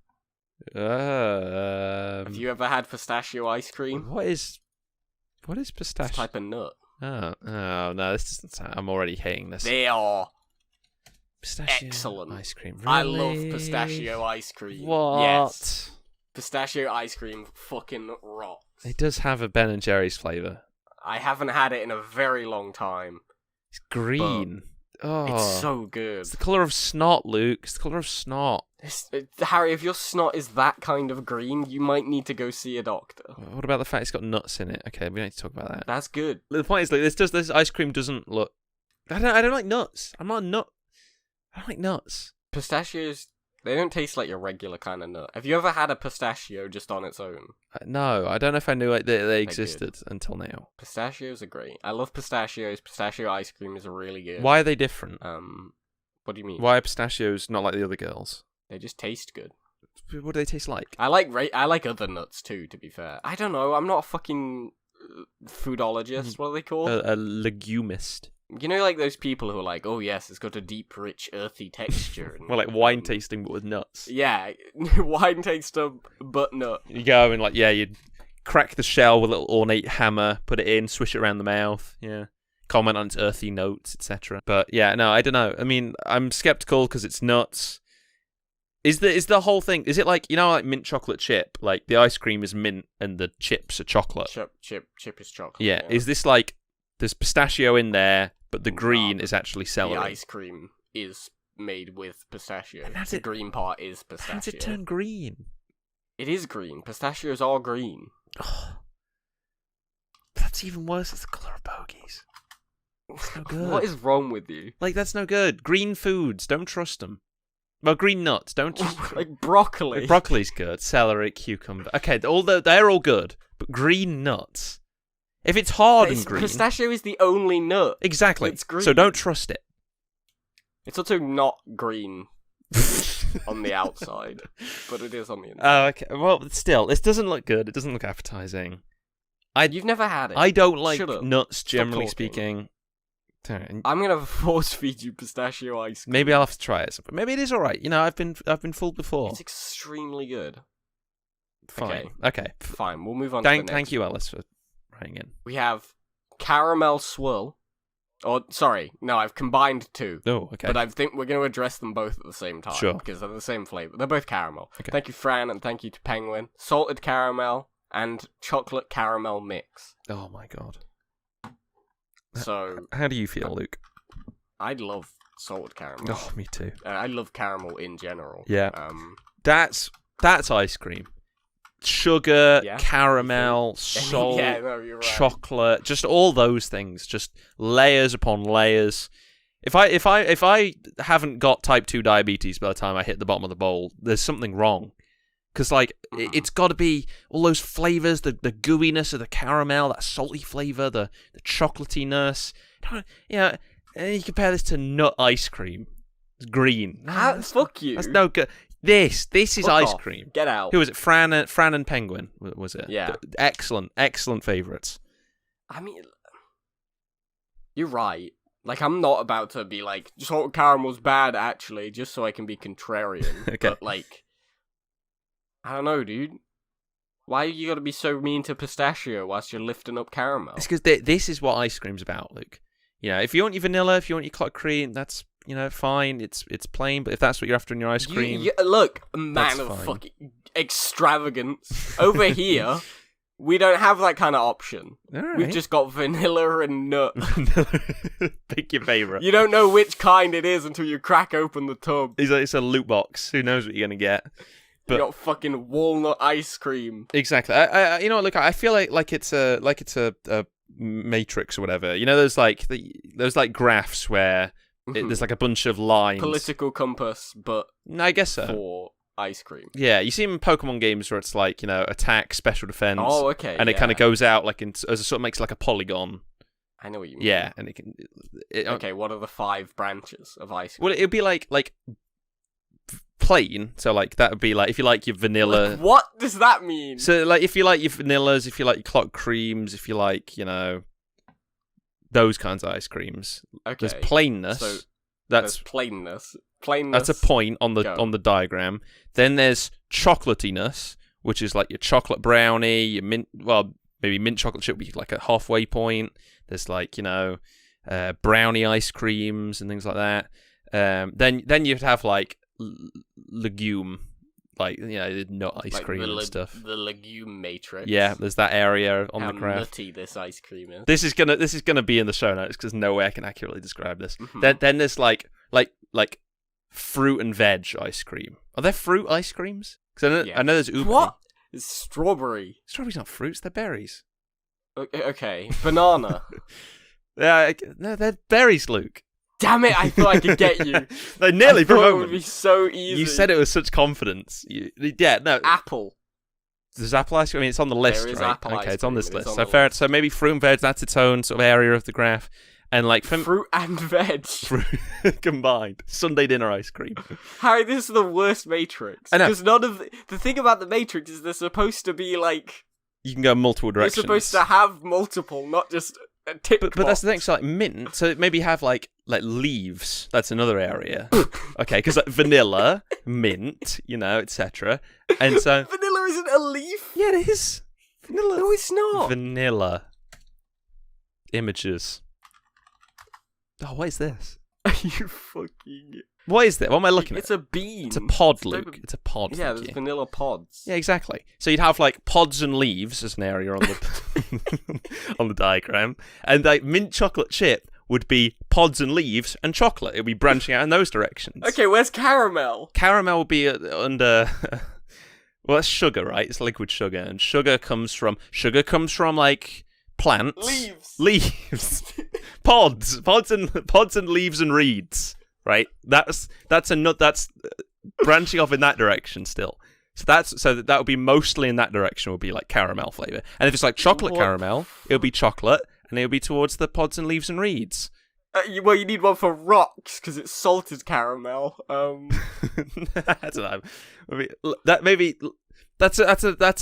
Have you ever had pistachio ice cream? What is It's pistachio? a type of nut. Oh no, this doesn't sound. I'm already hating this. They are Pistachio excellent. ice cream. Really? I love pistachio ice cream. What? Yes. Pistachio ice cream fucking rocks. It does have a Ben and Jerry's flavor. I haven't had it in a very long time. It's green. Oh, It's so good. it's the color of snot, Luke. It's the color of snot. Harry, if your snot is that kind of green, you might need to go see a doctor. What about the fact it's got nuts in it? Okay, we don't need to talk about that. That's good. The point is, like, this ice cream doesn't look. I don't like nuts. I'm not a nut. I don't like nuts. Pistachios, they don't taste like your regular kind of nut. Have you ever had a pistachio just on its own? No, I don't know if I knew they They're existed until now. Pistachios are great. I love pistachios. Pistachio ice cream is really good. Why are they different? What do you mean? Why are pistachios not like the other girls? They just taste good. What do they taste like? I like other nuts too, to be fair. I don't know. I'm not a fucking foodologist. What are they called? A legumist. You know, like those people who are like, oh yes, it's got a deep, rich, earthy texture. And, Well, like wine tasting, but with nuts. Yeah, wine taster, but nut. You go and like, yeah, you crack the shell with a little ornate hammer, put it in, swish it around the mouth. Yeah, comment on its earthy notes, etc. But yeah, no, I don't know. I mean, I'm skeptical because it's nuts. Is the whole thing? Is it like, you know, like mint chocolate chip? Like the ice cream is mint and the chips are chocolate. Chip is chocolate. Yeah. Is this like there's pistachio in there, but the green is actually celery? The ice cream is made with pistachio. And The green part is pistachio. How does it turn green? It is green. Pistachios are green. Oh, that's even worse. It's the colour of bogies. It's no good. What is wrong with you? Like, that's no good. Green foods, don't trust them. Well, green nuts, don't trust Like broccoli. Like, broccoli's good. Celery, cucumber. Okay, they're all good. But green nuts. If it's hard and green. Pistachio is the only nut. Exactly. It's green. So don't trust it. It's also not green on the outside, but it is on the inside. Oh, okay. Well, still, this doesn't look good. It doesn't look appetizing. You've never had it. I don't like Shut up. nuts, Stop generally talking. speaking. I'm gonna force feed you pistachio ice cream. Maybe I'll have to try it. Maybe it is all right. You know, I've been fooled before. It's extremely good. Fine. Okay. Fine. We'll move on to the next. Thank you, Ellis, for writing in. We have caramel swirl. Or, sorry, no, I've combined two. Oh, okay. But I think we're going to address them both at the same time. Sure. Because they're the same flavour. They're both caramel. Okay. Thank you, Fran, and thank you to Penguin. Salted caramel and chocolate caramel mix. Oh my god. So, How do you feel, Luke? I love salted caramel. Oh, me too. I love caramel in general. Yeah. That's ice cream. Sugar, Yeah, caramel, salt, yeah, no, you're right. chocolate, just all those things, just layers upon layers. If I haven't got type 2 diabetes by the time I hit the bottom of the bowl, there's something wrong. Because, like, it's got to be all those flavors, the gooiness of the caramel, that salty flavor, the chocolatiness. Yeah, and you compare this to nut ice cream. It's green. Fuck you. That's no good. This is Fuck ice off. cream. Get out. Who was it? Fran and Penguin, was it? Yeah. Excellent favourites. I mean, you're right. Like, I'm not about to be like, salted caramel's bad, actually, just so I can be contrarian. Okay. But, like, I don't know, dude. Why you gotta be so mean to pistachio whilst you're lifting up caramel? It's because this is what ice cream's about, Luke. You know, if you want your vanilla, if you want your clotted cream, that's, you know, fine. It's plain, but if that's what you're after in your ice cream, Look, a man that's of fine. fucking extravagance. Over here, we don't have that kind of option. all right. We've just got vanilla and nut. Pick your favourite. You don't know which kind it is until you crack open the tub. It's a loot box. Who knows what you're gonna get? But You got fucking walnut ice cream. exactly. I you know, look, I feel like it's a matrix or whatever. You know, there's like graphs where there's like a bunch of lines. Political compass, but No, I guess so. for ice cream. Yeah, you see them in Pokemon games where it's like, you know, attack, special defense. Oh, okay. And it yeah. kind of goes out like as a sort of makes like a polygon. I know what you mean. Yeah, and it can. Okay, what are the 5 branches of ice cream? Well, it'd be like plain. So like that would be like if you like your vanilla. Like, what does that mean? So like if you like your vanillas, if you like your clotted creams, if you like, you know, those kinds of ice creams. Okay. There's plainness. So that's there's plainness. Plainness. That's a point on Go. the diagram. Then there's chocolatiness, which is like your chocolate brownie, your mint. Well, maybe mint chocolate chip would be like a halfway point. There's like brownie ice creams and things like that. Then you'd have like legume, like nut ice cream and stuff. The legume matrix. Yeah, there's that area on How the graph. nutty this ice cream is. This is gonna be in the show notes because no way I can accurately describe this. Mhm. Then there's like fruit and veg ice cream. Are there fruit ice creams? Because I know there's ubi. What? It's strawberry. Strawberries aren't fruits; they're berries. Okay. Banana. Yeah, no, they're berries, Luke. Damn it! I thought I could get you. They nearly I for a thought it moment. would be so easy. You said it with such confidence. No. Apple. There's apple ice cream. I mean, it's on the list, There is right? apple Okay, ice it's on cream, this it is list. on So the fair. list. So maybe fruit and veg. That's its own sort of area of the graph, and like Fruit and veg. fruit combined. Sunday dinner ice cream. Harry, this is the worst Matrix. I know. Because none of the thing about the Matrix is they're supposed to be like You can go multiple directions. they're supposed to have multiple, not just a tick But that's the thing. So like mint. So maybe have like leaves. That's another area. Okay, because like vanilla, mint, etc. And so Vanilla isn't a leaf. yeah, it is vanilla. No, it's not. Vanilla images. Oh, what is this? Are you fucking? What is that? What am I looking It's at? a bean. It's a pod, It's Luke. It's a pod. Yeah, thank there's you. vanilla pods. Yeah, exactly. So you'd have like pods and leaves as an area on the on the diagram, and like mint chocolate chip would be pods and leaves and chocolate. It would be branching out in those directions. Okay, where's caramel? Caramel would be under. Well, that's sugar, right? It's liquid sugar, and sugar comes from like plants. Leaves. Pods and leaves and reeds. Right? That's a nut. That's branching off in that direction still. So that would be mostly in that direction. Would be like caramel flavor, and if it's like chocolate caramel, it would be chocolate, and it would be towards the pods and leaves and reeds. Well, you need one for rocks because it's salted caramel. I don't know. That's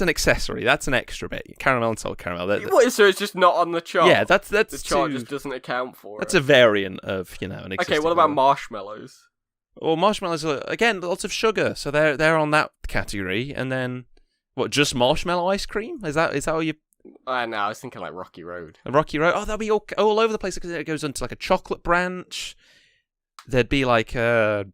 an accessory. That's an extra bit. Caramel and salt caramel. What? So it's just not on the chart. Yeah, that's the chart just doesn't account for that's it. a variant of an existing. Okay, what about one. marshmallows? Well, marshmallows are again lots of sugar, so they're on that category. And then what? Just marshmallow ice cream? Is that what you? No, I was thinking like Rocky Road. A Rocky Road? Oh, that'd be all over the place because it goes into like a chocolate branch. There'd be like There's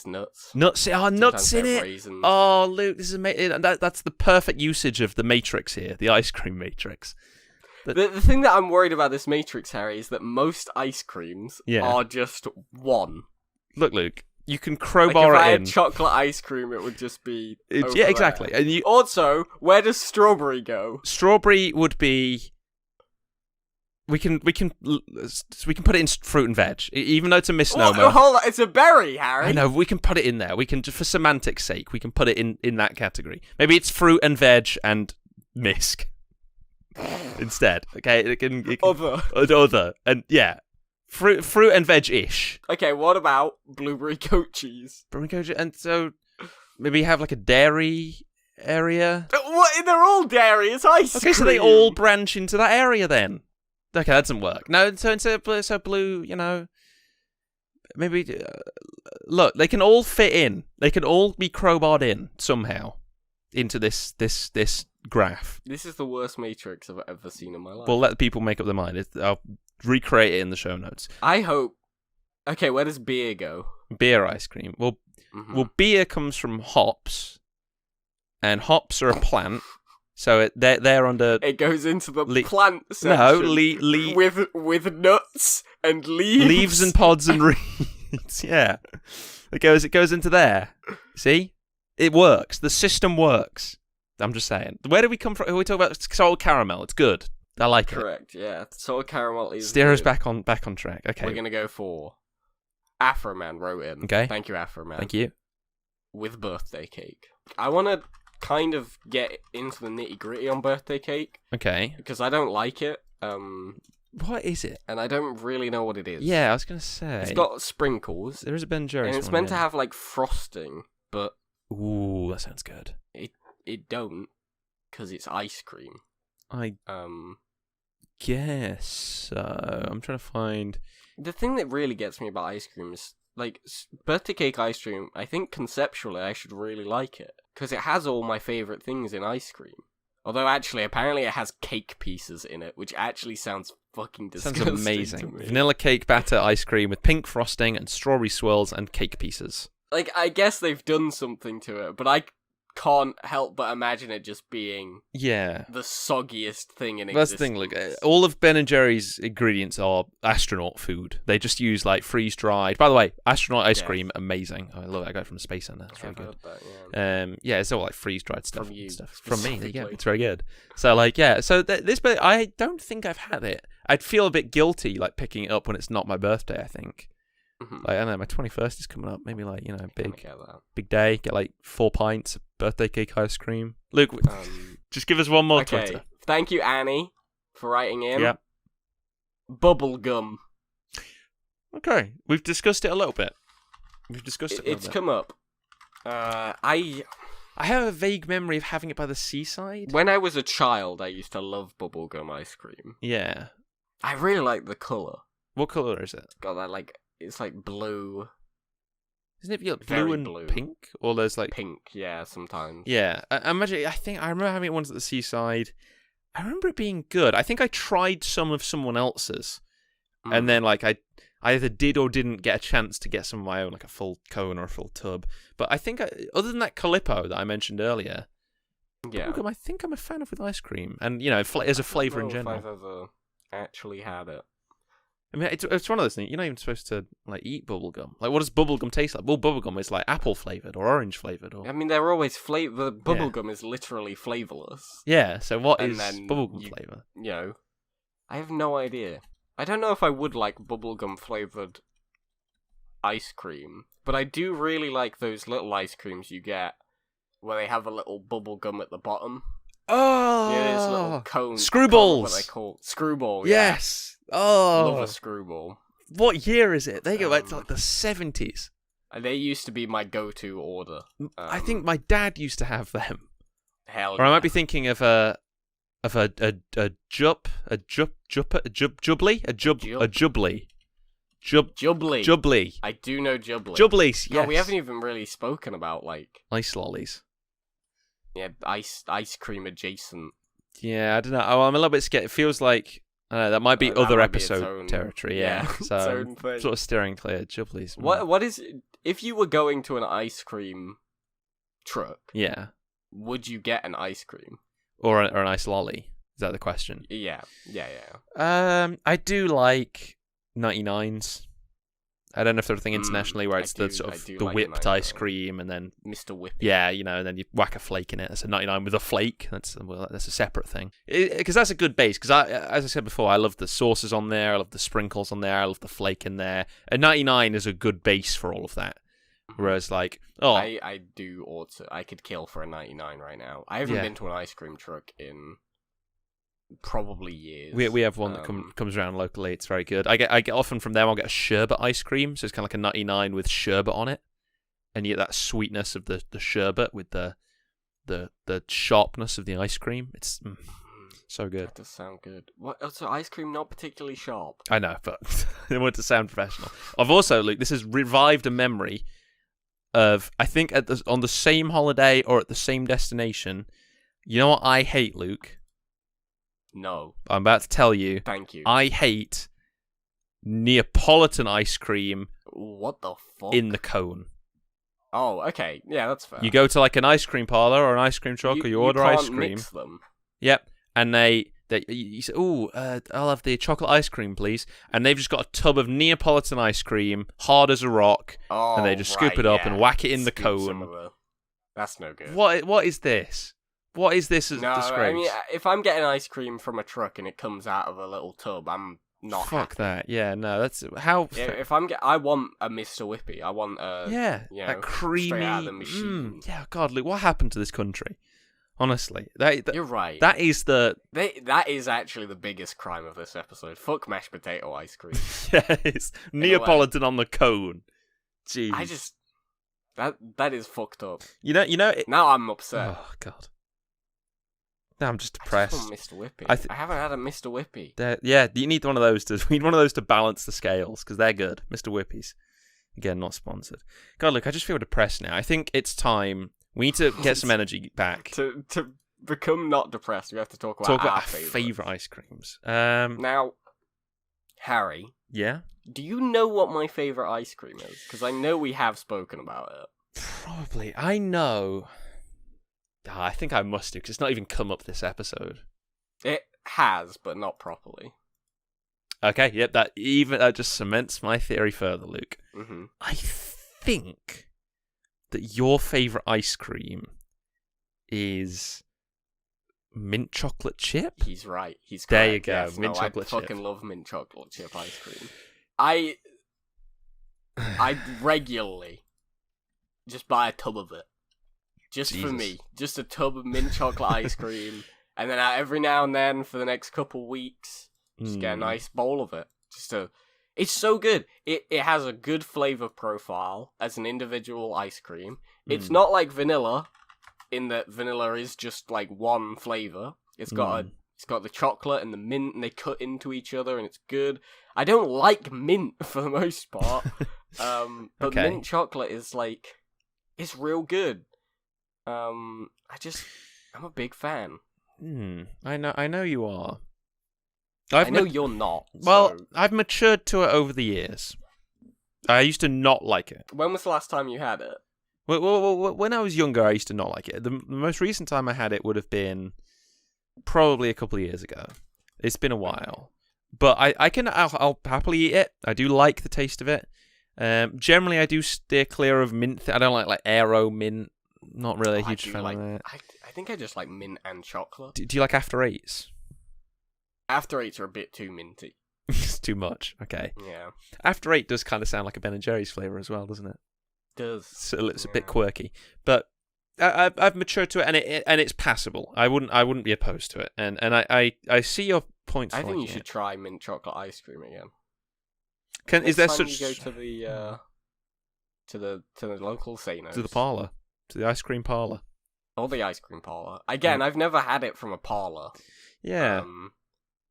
nuts. nuts. Oh, nuts Sometimes in they have it. raisins. Oh, Luke, this is that's the perfect usage of the Matrix here, the ice cream Matrix. The thing that I'm worried about this Matrix, Harry, is that most ice creams are just one. Look, Luke, you can Like crowbar if I it had in. chocolate ice cream, it would just be over Yeah, exactly. there. And you Also, where does strawberry go? strawberry would be. We can put it in fruit and veg, even though it's a misnomer. Oh, hold on, it's a berry, Harry. I know, we can put it in there. We can, just for semantics' sake, we can put it in that category. Maybe it's fruit and veg and misc instead. Okay, it can other and yeah, fruit and veg-ish. Okay, what about blueberry goat cheese? And so maybe have like a dairy area. What? They're all dairy. It's ice cream. Okay, so they all branch into that area then. Okay, that doesn't work. No, so blue, maybe look, they can all fit in. They can all be crowbarred in somehow into this graph. This is the worst Matrix I've ever seen in my life. We'll let people make up their mind. I'll recreate it in the show notes. I hope. Okay, where does beer go? Beer ice cream. Well, beer comes from hops, and hops are a plant. So they're under. It goes into the plant section. No, with nuts and leaves. Leaves and pods and reeds. Yeah, it goes into there. See, it works. The system works. I'm just saying. Where do we come from? We talk about salted caramel. It's good. I like it. Correct. Yeah, salted caramel is. Steer us good. back on track. Okay. We're gonna go for Afro Man wrote in. Okay. Thank you, Afro Man. Thank you. With birthday cake. I want to kind of get into the nitty gritty on birthday cake Okay. because I don't like it. What is it? And I don't really know what it is. Yeah, I was gonna say. It's got sprinkles. There is a Ben Jerry's And it's one, meant to yeah. have like frosting, but Ooh, that sounds good. it don't because it's ice cream. I guess so. I'm trying to find. The thing that really gets me about ice cream is like birthday cake ice cream, I think conceptually I should really like it because it has all my favorite things in ice cream. Although actually, apparently it has cake pieces in it, which actually sounds fucking disgusting. Sounds amazing. To me. Vanilla cake batter ice cream with pink frosting and strawberry swirls and cake pieces. Like, I guess they've done something to it, but I can't help but imagine it just being the soggiest thing in existence. That's the thing, look, all of Ben & Jerry's ingredients are astronaut food. They just use, like, freeze-dried... By the way, astronaut ice cream, amazing. I love it. I got it from the Space Center. It's really good. That, it's all, like, freeze-dried stuff. From me, there you go. It's very good. So, like, so this... But I don't think I've had it. I'd feel a bit guilty, like, picking it up when it's not my birthday, I think. Like, I don't know, my 21st is coming up. Maybe, like, big day. Get, like, 4 pints of birthday cake ice cream. Luke, just give us one more Twitter. Thank you, Annie, for writing in. Yeah. Bubblegum. Okay. We've discussed it a little bit. It's come up. I have a vague memory of having it by the seaside. When I was a child, I used to love bubblegum ice cream. Yeah. I really like the colour. What colour is it? Got that, like... It's like blue. Isn't it blue and pink? Or there's like pink, yeah, sometimes. Yeah, I remember having ones at the seaside. I remember it being good. I think I tried some of someone else's, and then like I either did or didn't get a chance to get some of my own, like a full cone or a full tub. But I think other than that Calippo that I mentioned earlier, bubblegum, I think I'm a fan of with ice cream, and as a flavour in general. If I've ever actually had it. I mean, it's one of those things. You're not even supposed to like eat bubblegum. Like, what does bubblegum taste like? Well, bubblegum is like apple flavored or orange flavored. Or... I mean, they're always flavored. Bubblegum is literally flavorless. Yeah. So what is bubblegum flavor? I have no idea. I don't know if I would like bubblegum flavored ice cream, but I do really like those little ice creams you get where they have a little bubblegum at the bottom. Oh, yeah, this little cone. Screwballs. What they call screwball. Yes. Oh, love a screwball. What year is it? They go back to like the 70s. They used to be my go-to order. I think my dad used to have them. Hell. Or I might be thinking of a jubbly. Jubbly. I do know jubbly. Jubblies, yes. Oh, we haven't even really spoken about like ice lollies. Yeah, ice cream adjacent. Yeah, I don't know. I'm a little bit scared. It feels like that might be other episode territory. Yeah, so sort of steering clear. Jubblies. What is if you were going to an ice cream truck? Yeah. Would you get an ice cream or an ice lolly? Is that the question? Yeah. I do like 99s. I don't know if there's a thing internationally where it's the sort of the whipped ice cream and then Mr. Whippy. Yeah, and then you whack a flake in it. That's a 99 with a flake. That's a separate thing. Because that's a good base. Because as I said before, I love the sauces on there. I love the sprinkles on there. I love the flake in there. A 99 is a good base for all of that. Whereas like, I do also. I could kill for a 99 right now. I haven't been to an ice cream truck in probably years. We have one that comes around locally. It's very good. I get often from them. I'll get a sherbet ice cream, so it's kind of like a 99 with sherbet on it, and you get that sweetness of the sherbet with the sharpness of the ice cream. It's so good. That does sound good. What? So ice cream not particularly sharp. I know, but I want it to sound professional. I've also, Luke, this has revived a memory of I think on the same holiday or at the same destination. You know what I hate, Luke? No. I'm about to tell you. Thank you. I hate Neapolitan ice cream. What the fuck? In the cone. Oh, okay. Yeah, that's fair. You go to like an ice cream parlor or an ice cream truck, or you order ice cream. Mix them. Yep. And you say, I'll have the chocolate ice cream, please. And they've just got a tub of Neapolitan ice cream, hard as a rock, and they just scoop it up and whack it in the cone. That's no good. What is this? What is this as a disgrace? I mean, if I'm getting ice cream from a truck and it comes out of a little tub, I'm not Fuck happy. That. Yeah, no, that's how. Yeah, if I want a Mr. Whippy. I want that creamy. Straight out of the machine. Yeah, God, Luke, what happened to this country? Honestly, you're right. That is that is actually the biggest crime of this episode. Fuck mashed potato ice cream. Yes, Neapolitan on the cone. Jeez, that is fucked up. You know. Now I'm upset. Oh God. No, I'm just depressed. I just want Mr. Whippy. I haven't had a Mr. Whippy. Yeah, you need one of those to balance the scales because they're good, Mr. Whippies. Again, not sponsored. God, look, I just feel depressed now. I think it's time. We need to get some energy back. To become not depressed, we have to talk about our favourite ice creams. Now, Harry. Yeah? Do you know what my favourite ice cream is? Because I know we have spoken about it. Probably. I know. I think I must do, because it's not even come up this episode. It has, but not properly. Okay, yep, that just cements my theory further, Luke. Mm-hmm. I think that your favourite ice cream is mint chocolate chip? He's right. He's correct. There you go, yes, mint chocolate chip. I fucking love mint chocolate chip ice cream. I regularly just buy a tub of it. Just Jesus. For me. Just a tub of mint chocolate ice cream. And then every now and then, for the next couple weeks, just get a nice bowl of it. It's so good. It has a good flavour profile as an individual ice cream. It's not like vanilla, in that vanilla is just like one flavour. It's got the chocolate and the mint, and they cut into each other, and it's good. I don't like mint for the most part, but okay. Mint chocolate is like, it's real good. I'm a big fan. I know you are. I know you're not. Well, so... I've matured to it over the years. I used to not like it. When was the last time you had it? Well, when I was younger, I used to not like it. The most recent time I had it would have been probably a couple of years ago. It's been a while. But I'll happily eat it. I do like the taste of it. Generally, I do steer clear of mint. I don't like Aero mint. Not really a huge fan of it. I think I just like mint and chocolate. Do you like After Eights? After Eights are a bit too minty. It's too much. Okay. Yeah. After Eight does kind of sound like a Ben and Jerry's flavour as well, doesn't it? Does. So it's a bit quirky, but I've matured to it, and it's passable. I wouldn't be opposed to it, and I see your point. I think you should try mint chocolate ice cream again. Is there such? You go to the local Sanos, to the parlour, to the ice cream parlour, or the ice cream parlour. Again, I've never had it from a parlour. Yeah,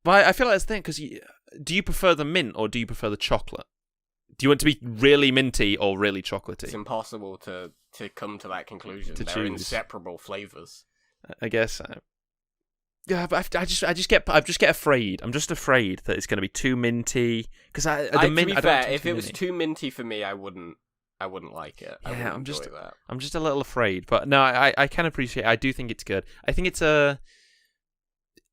but I feel like that's the thing, because do you prefer the mint or do you prefer the chocolate? Do you want to be really minty or really chocolatey? It's impossible to come to that conclusion. They're choose. Inseparable flavours. I guess so. Yeah, but I just get afraid. I'm just afraid that it's going to be too minty, because to be fair, if it was too minty for me, I wouldn't like it. Yeah, I'm just a little afraid. But no, I can appreciate it. I do think it's good. I think it's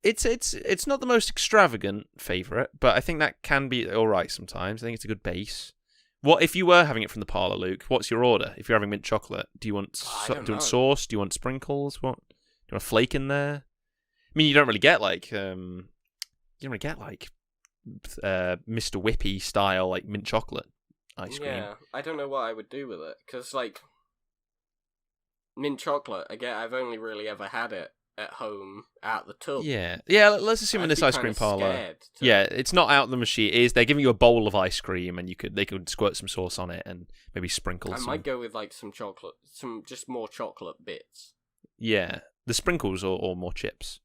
It's not the most extravagant favourite, but I think that can be alright sometimes. I think it's a good base. What if you were having it from the parlour, Luke? What's your order? If you're having mint chocolate, do you want sauce? Do you want sprinkles? What? Do you want a flake in there? I mean, you don't really get Mr. Whippy style like mint chocolate ice cream. Yeah, I don't know what I would do with it, because mint chocolate. Again, I've only really ever had it at home at the tub. Yeah. Let's assume in this ice cream parlour. Yeah, it's not out the machine. They're giving you a bowl of ice cream, and they could squirt some sauce on it and maybe sprinkle. I might go with some chocolate, just more chocolate bits. Yeah, the sprinkles or more chips.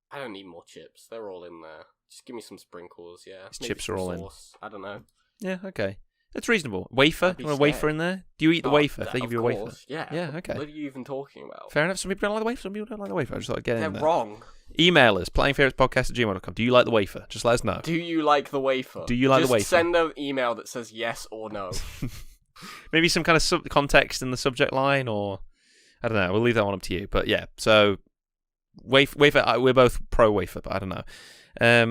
I don't need more chips. They're all in there. Just give me some sprinkles. Yeah, chips are all sauce. I don't know. Yeah. Okay. That's reasonable. Wafer? You want a wafer in there? Do you eat the wafer if they give you a wafer? Yeah. Yeah, okay. What are you even talking about? Fair enough. Some people don't like the wafer, some people don't like the wafer. I just thought I'd get in there. They're wrong. Email us, playingfavouritespodcast@gmail.com. Do you like the wafer? Just let us know. Do you like the wafer? Do you like the wafer? Just send an email that says yes or no. Maybe some kind of context in the subject line, or... I don't know. We'll leave that one up to you. But yeah, so... Wafer, we're both pro wafer, but I don't know.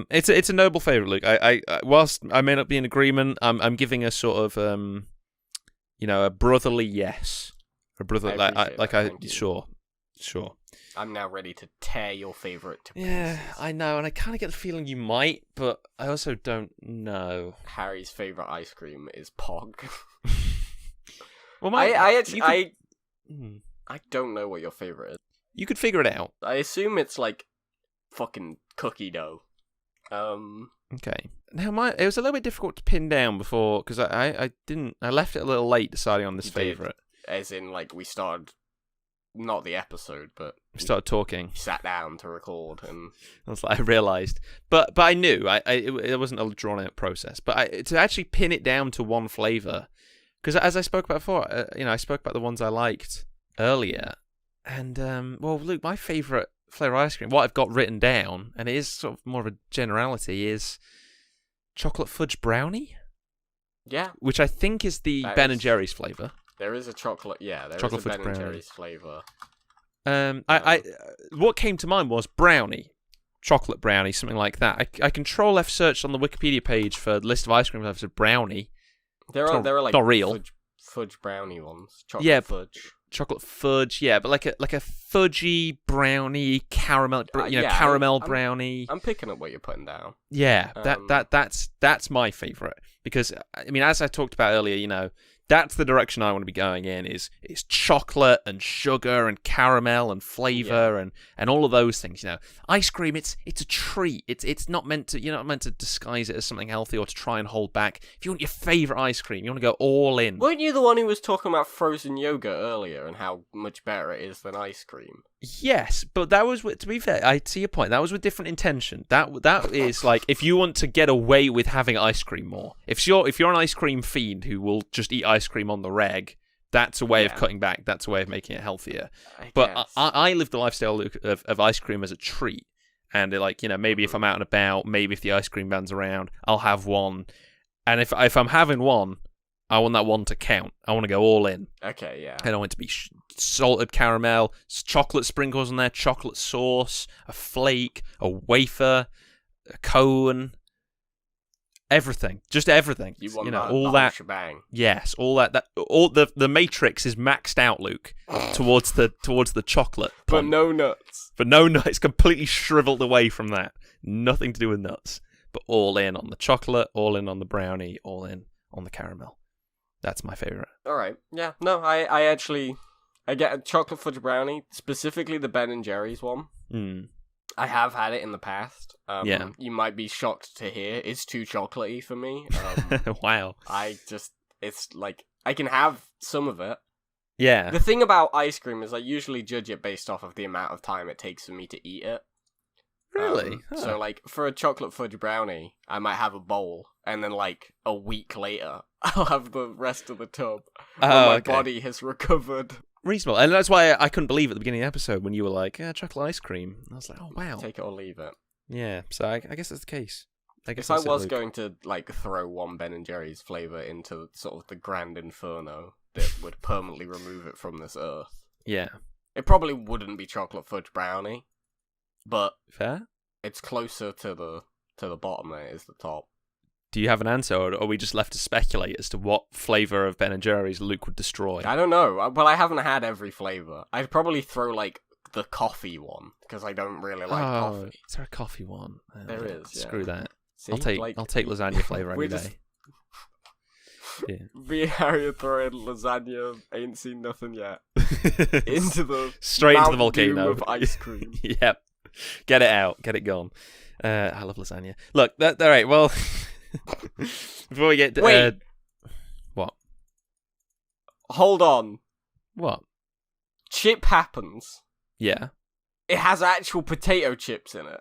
It's a noble favourite, Luke. I whilst I may not be in agreement, I'm giving a sort of a brotherly yes. A brother sure. I'm now ready to tear your favourite to pieces. Yeah, I know, and I kind of get the feeling you might, but I also don't know. Harry's favourite ice cream is Pog. Well, I don't know what your favourite is. You could figure it out. I assume it's like fucking cookie dough. Okay. Now, it was a little bit difficult to pin down before, because I left it a little late deciding on this favourite. As in, we started not the episode, but We started talking. sat down to record, and I realised, but I knew it wasn't a drawn out process. But to actually pin it down to one flavour, because as I spoke about before, I spoke about the ones I liked earlier, and well, Luke, my favourite flavour ice cream, what I've got written down, and it is sort of more of a generality, is chocolate fudge brownie. Yeah, which I think is the Ben and Jerry's flavour. There is a chocolate, there chocolate is a fudge Ben brownie. and Jerry's flavour. What came to mind was brownie, chocolate brownie, something like that. I Control F searched on the Wikipedia page for the list of ice cream flavours of brownie. There are like not real fudge brownie ones. Chocolate fudge, but like a fudgy brownie caramel, caramel brownie. I'm picking up what you're putting down. Yeah, that's my favourite, because I mean, as I talked about earlier, that's the direction I want to be going in. Is chocolate and sugar and caramel and flavour and all of those things. Ice cream. It's a treat. It's not meant to. You're not meant to disguise it as something healthy or to try and hold back. If you want your favourite ice cream, you want to go all in. Weren't you the one who was talking about frozen yogurt earlier and how much better it is than ice cream? Yes, but that was, to be fair, I see your point. That was with different intention. That is like, if you want to get away with having ice cream more. If you're an ice cream fiend who will just eat ice cream on the reg, that's a way of cutting back. That's a way of making it healthier. But I live the lifestyle of ice cream as a treat, and maybe if I'm out and about, maybe if the ice cream van's around, I'll have one. And if I'm having one, I want that one to count. I want to go all in. Okay, yeah. I don't want it to be salted caramel, chocolate sprinkles on there, chocolate sauce, a flake, a wafer, a cone, everything. Just everything. You want all the that shebang. Yes, all that. All the matrix is maxed out, Luke, towards the chocolate. But no nuts. But no nuts. It's completely shriveled away from that. Nothing to do with nuts. But all in on the chocolate, all in on the brownie, all in on the caramel. That's my favourite. Alright, yeah. No, I get a chocolate fudge brownie, specifically the Ben and Jerry's one. I have had it in the past. You might be shocked to hear it's too chocolatey for me. Wow. It's like, I can have some of it. Yeah. The thing about ice cream is I usually judge it based off of the amount of time it takes for me to eat it. Really? So, like, for a chocolate fudge brownie, I might have a bowl, and then, like, a week later, I'll have the rest of the tub. When my body has recovered. Reasonable. And that's why I couldn't believe at the beginning of the episode when you were like, chocolate ice cream. I was like, oh, wow. Take it or leave it. Yeah, so I guess that's the case. If I was going to, like, throw one Ben and Jerry's flavour into sort of the grand inferno that would permanently remove it from this earth. Yeah. It probably wouldn't be chocolate fudge brownie. But fair. It's closer to the bottom than it is the top. Do you have an answer, or are we just left to speculate as to what flavour of Ben and Jerry's Luke would destroy? I don't know. Well, I haven't had every flavour. I'd probably throw like the coffee one because I don't really like coffee. Is there a coffee one? There is. Yeah. Screw that. See, I'll take lasagna flavour any day. Yeah. Me and Harry are throwing lasagna, ain't seen nothing yet, into the straight into the volcano of ice cream. Yep. Get it out. Get it gone. I love lasagna. Look, all right, well, before we get to... Wait. What? Hold on. What? Chip happens. Yeah. It has actual potato chips in it.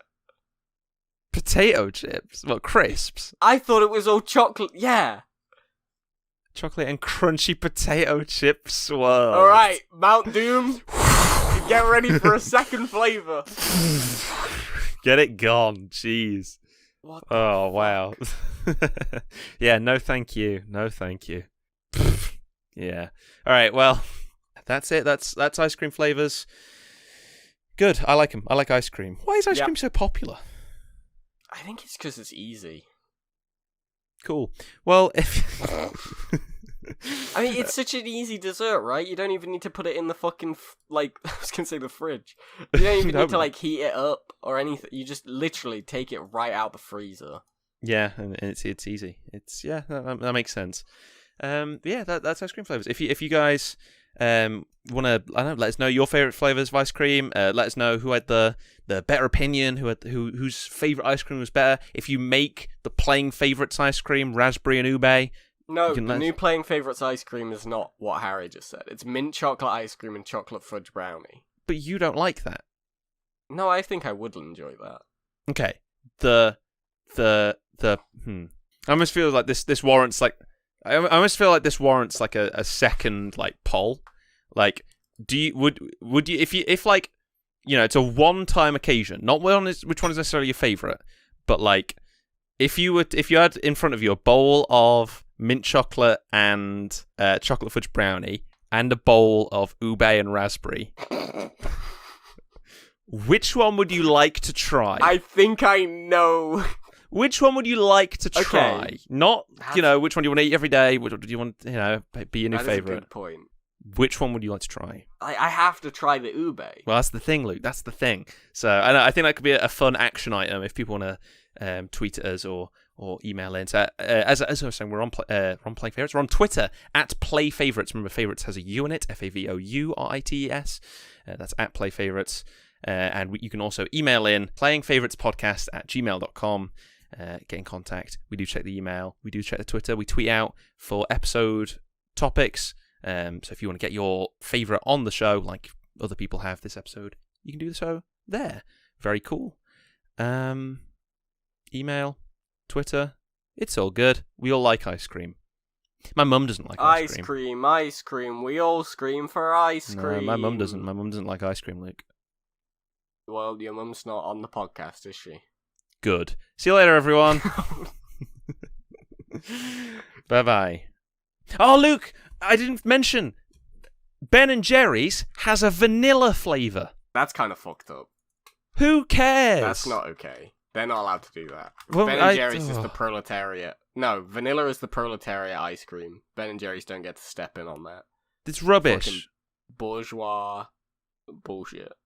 Potato chips? What, crisps? I thought it was all chocolate. Yeah. Chocolate and crunchy potato chips. Whoa. Alright, Mount Doom. Get ready for a second flavour. Get it gone. Jeez. What oh, wow. Yeah, no thank you. No thank you. Yeah. Alright, well, that's it. That's ice cream flavours. Good. I like them. I like ice cream. Why is ice cream so popular? I think it's because it's easy. Cool. Well, if... I mean, it's such an easy dessert, right? You don't even need to put it in the fucking, I was going to say the fridge. You don't even need to, heat it up or anything. You just literally take it right out the freezer. Yeah, and it's easy. That makes sense. That's ice cream flavours. If you guys want to, I don't know, let us know your favourite flavours of ice cream. Let us know who had the better opinion, whose favourite ice cream was better. If you make the playing favourites ice cream, raspberry and ube, No, You can the let- new playing favourites ice cream is not what Harry just said. It's mint chocolate ice cream and chocolate fudge brownie. But you don't like that. No, I think I would enjoy that. Okay. I almost feel like this warrants like I almost feel like this warrants like a second like poll. Like, would you if like, you know, it's a one-time occasion, not which one is necessarily your favorite, but like if you had in front of you a bowl of mint chocolate and chocolate fudge brownie and a bowl of ube and raspberry, which one would you like to try? I think I know. Which one would you like to try? Okay. Not, you know, which one do you want to eat every day? Which one do you want, you know, be your new That is a favorite? good point. Which one would you like to try? I have to try the ube. Well, that's the thing, Luke. That's the thing. So I think that could be a fun action item if people want to tweet at us or email in. So as I was saying, we're on Play Favorites. We're on Twitter at Play Favorites. Remember, Favorites has a U in it. FAVOURITES. That's at Play Favorites. And you can also email in playingfavouritespodcast@gmail.com. Get in contact. We do check the email. We do check the Twitter. We tweet out for episode topics. So if you want to get your favourite on the show, like other people have this episode, you can do so there. Very cool. Email, Twitter, it's all good. We all like ice cream. My mum doesn't like ice cream. Ice cream. We all scream for ice No, cream. my mum doesn't. My mum doesn't like ice cream, Luke. Well, your mum's not on the podcast, is she? Good. See you later, everyone. Bye-bye. Oh, Luke, I didn't mention Ben & Jerry's has a vanilla flavour. That's kind of fucked up. Who cares? That's not okay. They're not allowed to do that. Well, Ben & Jerry's is the proletariat. No, vanilla is the proletariat ice cream. Ben & Jerry's don't get to step in on that. It's rubbish. Fucking bourgeois bullshit.